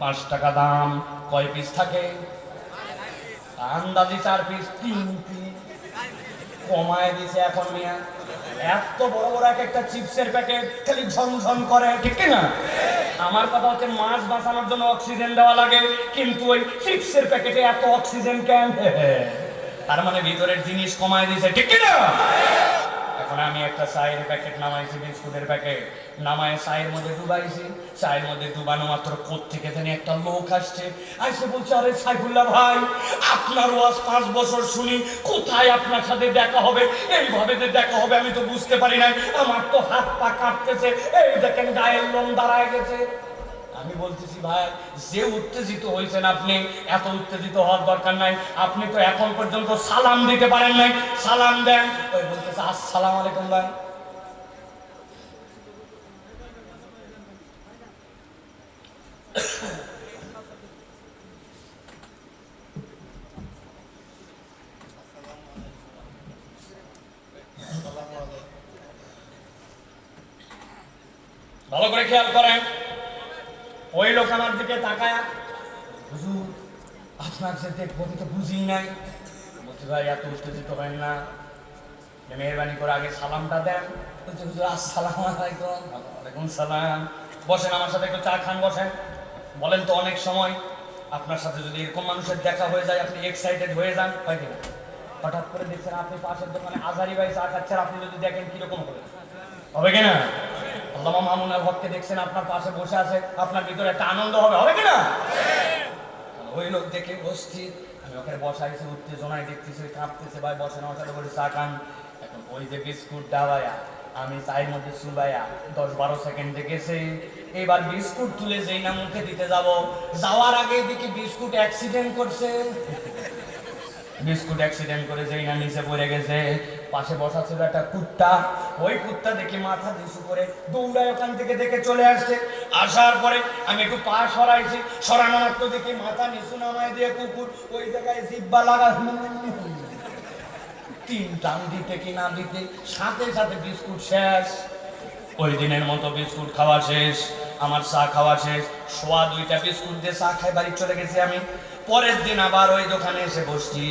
5 টাকা দাম। কয় পিস থাকে? আন্দাজি 4 পিস। 3 পিস কমায় দিছে এখন মিয়া। এত বড় বড় একটা চিপসের প্যাকেট খালি ঝনঝন করে, ঠিক না? আমার কথা হচ্ছে মাছ বাঁচানোর জন্য অক্সিজেন দেওয়া লাগে, কিন্তু ওই চিপসের প্যাকেটে এত অক্সিজেন কেন? তার মানে ভিতরের জিনিস কমায় দিছে, ঠিক না? এখন আমি একটা চায়ের প্যাকেট নামাইছি, বিস্কুটের প্যাকেট নামায় চায়ের মধ্যে ডুবাইছি। চায়ের মধ্যে ডুবানো মাত্র কোত্থেকে জানি একটা লোক আসছে, আইসে বলছে আরে সাইফুল্লাহ ভাই আপনার ওয়াজ 5 বছর শুনি, কোথায় আপনার সাথে দেখা হবে? এইভাবে যে দেখা হবে আমি তো বুঝতে পারি নাই, আমার তো হাত পা কাঁপতেছে, এই দেখেন গায়ের লোম দাঁড়ায় গেছে। আমি বলতেছি ভাই যে উত্তেজিত হয়েছেন আপনি, এত উত্তেজিত হওয়ার দরকার নাই। আপনি তো এখন পর্যন্ত সালাম দিতে পারেন নাই, সালাম দেন। ওই বলতেছে আসসালামু আলাইকুম ভাই। ভালো করে খেয়াল করেন। ওই লোক আমার দিকে তাকায়, হুজুর আপনার যে দেখবো আমি তো বুঝি নাই। বলছি ভাই এত উত্তেজিত হয় না, মেহরবানি করে আগে সালামটা দেন। বলছি হুজুর আসসালামু আলাইকুম। ওয়ালাইকুম সালাম। বসেন আমার সাথে একটু চা খান, বসেন। বলেন তো অনেক সময় আপনার সাথে যদি এরকম মানুষের দেখা হয়ে যায় আপনি এক্সাইটেড হয়ে যান, হয় কিনা? হঠাৎ করে দেখছেন আপনি পাশের দোকানে আজারি ভাই চা খাচ্ছেন, আপনি যদি দেখেন কিরকম হবে? হবে কিনা? আল্লামা মামুনের হককে দেখছেন আপনার পাশে বসে আছে, আপনার ভিতরে একটা আনন্দ হবে, হবে কিনা? ওই লোক দেখে বসছি, আমি ওখানে বসাইছি, উত্তেজনায় দেখতেছি কাঁপতেছে, ভাই বসেন আমার সাথে বলে চা খান। এখন ওই যে বিস্কুট ডাবায়া আমি চায়ের মধ্যে চুবাইয়া 10-12 সেকেন্ডে গেছে। এবার বিস্কুট তুলে যেই না মুখে দিতে যাব, যাওয়ার আগে দেখি বিস্কুট অ্যাক্সিডেন্ট করছে। বিস্কুট অ্যাক্সিডেন্ট করে যেই না নিচে পড়ে গেছে, পাশে বসা ছিল একটা কুত্তা। ওই কুত্তা দেখে মাথা নিচু করে দৌড়ায় ওখান থেকে দেখে চলে আসছে। আসার পরে আমি একটু পা সরাইছি, সরানো মাত্র দেখি মাথা নিচু নামায় দিয়ে কুকুর ওই জায়গায় জিব্বা লাগা। তিন টান দিতে কি না দিতে সাথে সাথে বিস্কুট শেষ। ওই দিনের মতো বিস্কুট খাওয়া শেষ, আমার চা খাওয়া শেষ। সোয়া 2টা বিস্কুট দিয়ে চা খাই বাড়ি চলে গেছি আমি। পরের দিন আবার ওই দোকানে এসে বসছি।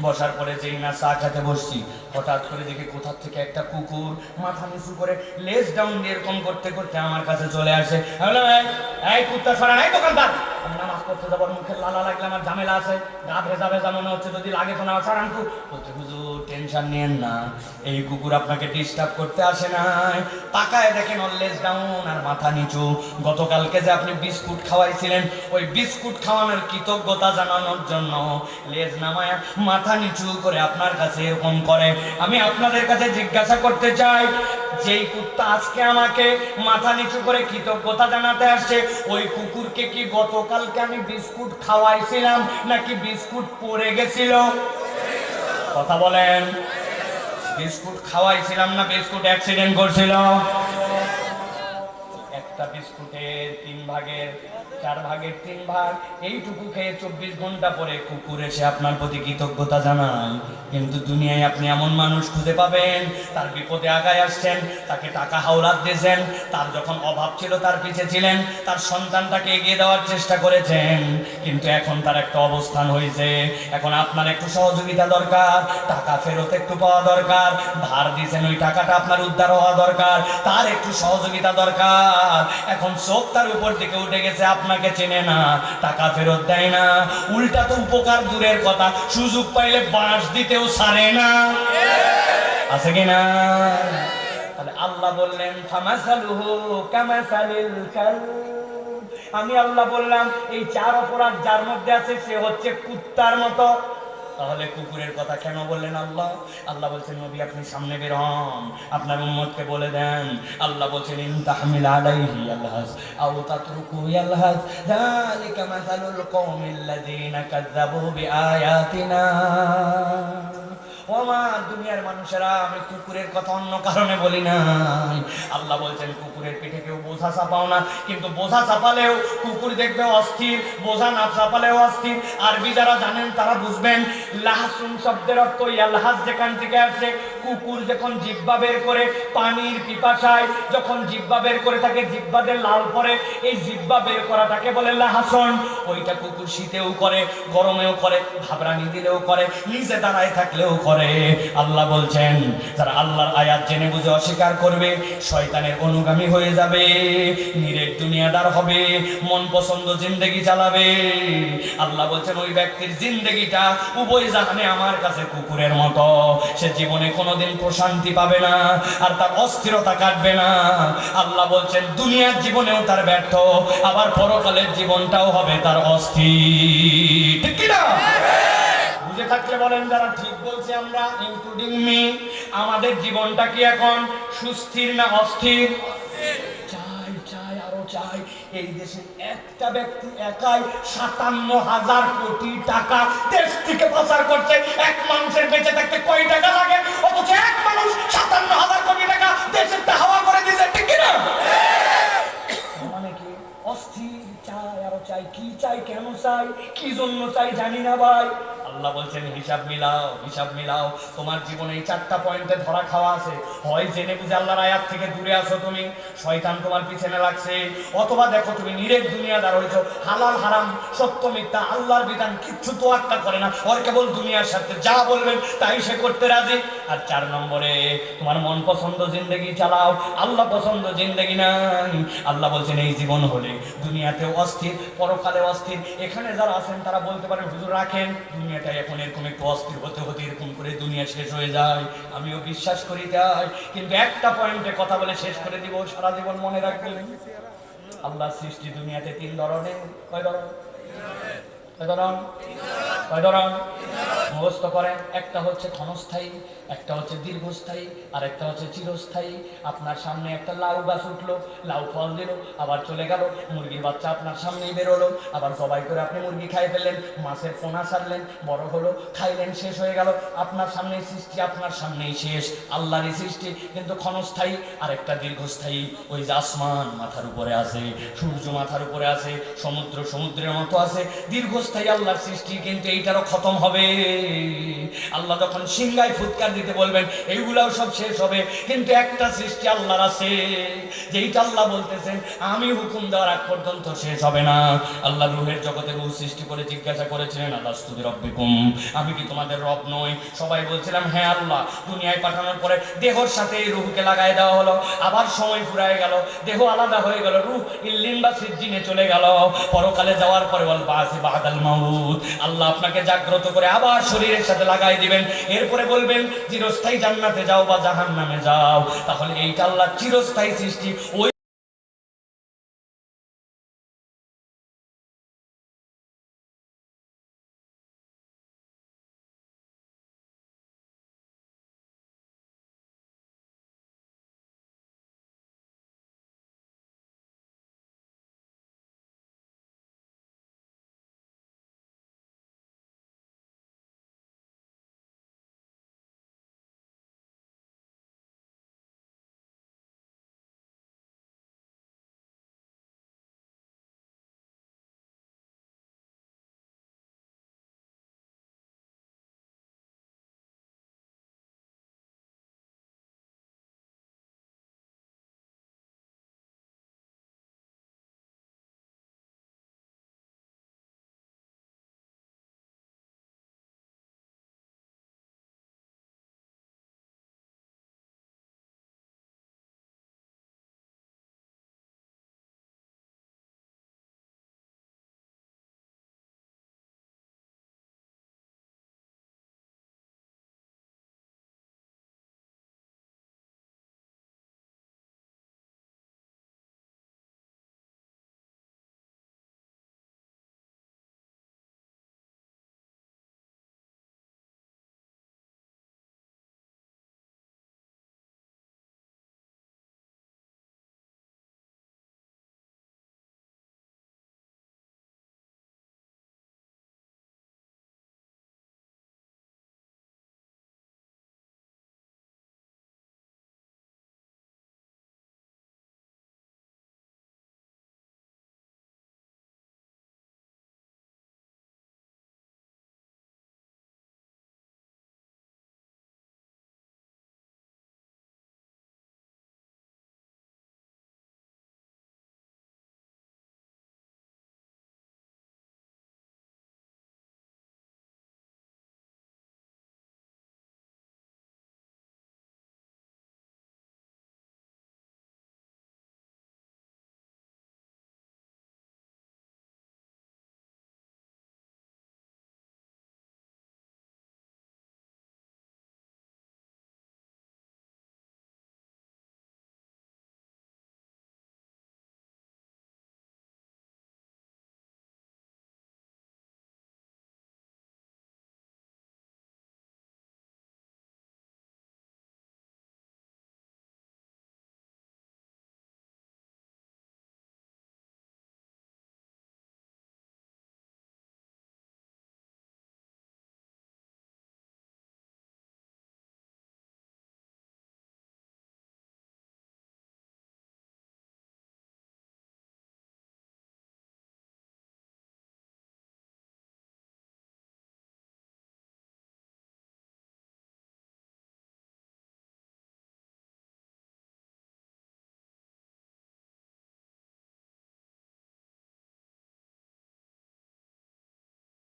বসার পরে যেই না চা খেতে বসছি, হঠাৎ করে দেখি কোথার থেকে একটা কুকুর মাথা নিচু করে লেজ ডাউন দিয়ে এরকম করতে করতে আমার কাছে চলে আসে। এই কুত্তা সরা নাই দোকানদার, আমি নামাজ পড়তে যাবো, মুখে লালা লাগলে আমার ঝামেলা আছে, গা ভেজা ভেজা মনে হচ্ছে, যদি লাগে তো না সরান। বলতে হুজুর টেনশন নিয়েন না, এই কুকুর আপনাকে ডিস্টার্ব করতে আসে নাই। তাকায় দেখেন ওর লেজ ডাউন আর মাথা নিচু। গতকালকে যে আপনি বিস্কুট খাওয়াইছিলেন, ওই বিস্কুট খাওয়ানোর কৃতজ্ঞতা জানানোর জন্য লেজ নামায় মাথা নিচু করে আপনার কাছে এরকম করে। আমি আপনাদের কাছে জিজ্ঞাসা করতে চাই, যেই কুত্তা আজকে আমাকে মাথা নিচু করে কৃতজ্ঞতা জানাতে আসছে, ওই কুকুরকে কি গতকালকে আমি বিস্কুট খাওয়াইছিলাম নাকি বিস্কুট পড়ে গেছিল? কথা বলেন, বিস্কুট খাওয়াইছিলাম না বিস্কুট অ্যাক্সিডেন্ট করছিল? একটা বিস্কুটের 4 ভাগের 3 ভাগ এইটুকু খেয়ে 24 ঘন্টা পরে কুকুর এসে আপনার প্রতি কৃতজ্ঞতা জানায়। কিন্তু দুনিয়ায় আপনি এমন মানুষ খুঁজে পাবেন, তার বিপদে আগায় আসছেন, তাকে টাকা হাওলাত দিয়েছেন, তার যখন অভাব ছিল তার পিছে ছিলেন, তার সন্তানটাকে এগিয়ে দেওয়ার চেষ্টা করেছেন, কিন্তু এখন তার একটা অবস্থান হয়েছে, এখন আপনার একটু সহযোগিতা দরকার, টাকা ফেরত একটু পাওয়া দরকার, ধার দিয়েছেন ওই টাকাটা আপনার উদ্ধার হওয়া দরকার, তার একটু সহযোগিতা দরকার। এখন চোখ তার উপর দিকে উঠে গেছে, আপনাকে চেনে না, টাকা ফেরত দেয় না, উল্টা তো উপকার দূরের কথা, সুযোগ পাইলে বাঁশ দিতেও ছাড়ে না। আছে কিনা? তাহলে আল্লাহ বললেন ফামাসালুহু কামাসালিল কালব। আমি আল্লাহ বললাম এই 4 অপরাধ যার মধ্যে আছে সে হচ্ছে কুত্তার মতো। তাহলে কুকুরের কথা কেন বললেন আল্লাহ? আল্লাহ বলছেন নবী আপনি সামনে বের হন, আপনার উম্মতকে বলে দেন। আল্লাহ বলছেন ইন তাহমিল আলাইহি আলহাস আও তাতরুকু ইয়ালহাস যালিকা মাসালুল কওমিল্লাযিনা কাযযাবু বিআয়াতিনা। ওমা দুনিয়ার মানুষেরা, আমি কুকুরের কথা অন্য কারণে বলি নাই। আল্লাহ বলছেন কুকুরের পিঠে কেউ বোঝা চাপাও না, কিন্তু বোঝা চাপালেও কুকুর দেখবে অস্থির, বোঝা না চাপালেও অস্থির। আরবি যারা জানেন তারা বুঝবেন, লাহসুন শব্দের অর্থ ইয়ালহাস যেখান থেকে আসছে, কুকুর যখন জিহ্বা বের করে পানির পিপাসায় যখন জিহ্বা বের করে থাকে, জিহ্বাদের লাল পরে, এই জিহ্বা বের করাটাকে বলে লাহসন। ওইটা কুকুর শীতেও করে, গরমেও করে, ঘাবড়ানি দিলেও করে, নিচে দাঁড়ায় থাকলেও করে। আল্লাহ বলছেন যারা আল্লাহর আয়াত জেনে বুঝে অস্বীকার করবে, শয়তানের অনুগামী হয়ে যাবে, নিরেট দুনিয়াদার হবে, মন পছন্দ জিন্দেগি চালাবে, আল্লাহ বলছেন ওই ব্যক্তির জিন্দেগিটা উভয় জাহানে আমার কাছে কুকুরের মতো। সে জীবনে কোনোদিন প্রশান্তি পাবে না, আর তার অস্থিরতা কাটবে না। আল্লাহ বলছেন দুনিয়ার জীবনেও তার ব্যর্থ, আবার পরকালের জীবনটাও হবে তার অস্থির। ঠিক কিনা? বুঝে থাকলে বলেন যারা ঠিক বলছে আমরা, ইনক্লুডিং মি, আমাদের জীবনটা কি এখন সুস্থির না অস্থির? চাই চাই আরো চাই। এই দেশে একটা ব্যক্তি একাই 57,000 কোটি টাকা দেশ থেকে পাচার করছে। এক মানুষের বেঁচে থাকতে কয় টাকা লাগে, অথচ এক মানুষ 57,000 কোটি টাকা দেশের হাওয়া করে দিয়েছে। ঠিক কিনা? মানে কি অস্থির, চাই আরো চাই। কি চাই, কেন চাই, কি জন্য চাই জানি না ভাই। আল্লাহ বলছেন হিসাব মিলাও, হিসাব মিলাও। তোমার জীবনে এই 4টা পয়েন্টে ধরা খাওয়া আছে। হয় জেনে বুঝে আল্লাহর আয়াত থেকে দূরে আছো তুমি, শয়তান তোমার পিছনে লাগছে, অথবা দেখো তুমি নিরেট দুনিয়াদার হয়েছো, হালাল হারাম সত্য মিথ্যা আল্লাহর বিধান কিচ্ছু তোয়াক্কা করে না, ওর কেবল দুনিয়ার সাথে যা বলবেন তাই সে করতে রাজি। আর 4 নম্বরে তোমার মন পছন্দ জিন্দেগি চালাও, আল্লাহ পছন্দ জিন্দেগি নাই। আল্লাহ বলছেন এই জীবন হলে দুনিয়াতেও অস্থির, পরকালে অস্থির। এখানে যারা আছেন তারা বলতে পারেন হুজুর রাখেন, দুনিয়াটা এখন এরকম একটু অস্থির হতে হতে এরকম করে দুনিয়া শেষ হয়ে যায়। আমিও বিশ্বাস করি তাই, কিন্তু একটা পয়েন্টে কথা বলে শেষ করে দিব, সারা জীবন মনে রাখবেন। আল্লাহ সৃষ্টি দুনিয়াতে 3 ধরনের। কয় ধরনের? কয় ধরন? কয় ধরন? মুখস্থ করেন। একটা হচ্ছে ক্ষণস্থায়ী, একটা হচ্ছে দীর্ঘস্থায়ী, আর একটা হচ্ছে চিরস্থায়ী। আপনার সামনে একটা লাউ গাছ উঠলো, লাউ ফল দিল, আবার চলে গেল। মুরগির বাচ্চা আপনার সামনেই বেরোলো, আবার জবাই করে আপনি মুরগি খাই ফেললেন। মাছের পোনা ছাড়লেন, বড় হলো, খাইলেন, শেষ হয়ে গেল। আপনার সামনেই সৃষ্টি, আপনার সামনেই শেষ। আল্লাহরই সৃষ্টি, কিন্তু ক্ষণস্থায়ী। আর একটা দীর্ঘস্থায়ী, ওই যে আসমান মাথার উপরে আছে, সূর্য মাথার উপরে আছে, সমুদ্র সমুদ্রের মতো আছে। দীর্ঘস্থায়ী আল্লাহর সৃষ্টি, কিন্তু এইটারও খতম হবে। আল্লাহ যখন সিংহায় ফুৎকার দিতে বলবেন, এইগুলাও সব শেষ হবে, কিন্তু একটা সৃষ্টি আল্লাহর আছে, যেইটা আল্লাহ বলতেছেন আমি হুকুম দেওয়ার আগ পর্যন্ত শেষ হবে না। আল্লাহ রূহের জগতে রূহ সৃষ্টি করে জিজ্ঞাসা করেছিলেন, আলাস্তু বিরাব্বিকুম, আমি কি তোমাদের রব নই? সবাই বলছিলাম হ্যাঁ আল্লাহ। দুনিয়ায় পাঠানোর পরে দেহর সাথে রূহকে লাগাই দেওয়া হলো, আবার সময় ফুরায় গেল, দেহ আলাদা হয়ে গেল, রূহ ইল্লিন বা সিজ্জিনে চলে গেল। পরকালে যাওয়ার পরে ওয়াল বাসি বাদাল মাউত, আল্লাহ আপনাকে জাগ্রত করে আবার শরীরের সাথে লাগাই দিবেন। এরপরে বলবেন চিরস্থায়ী জান্নাতে যাও বা জাহান্নামে যাও। তাহলে এইটা আল্লাহ চিরস্থায়ী সৃষ্টি। ওই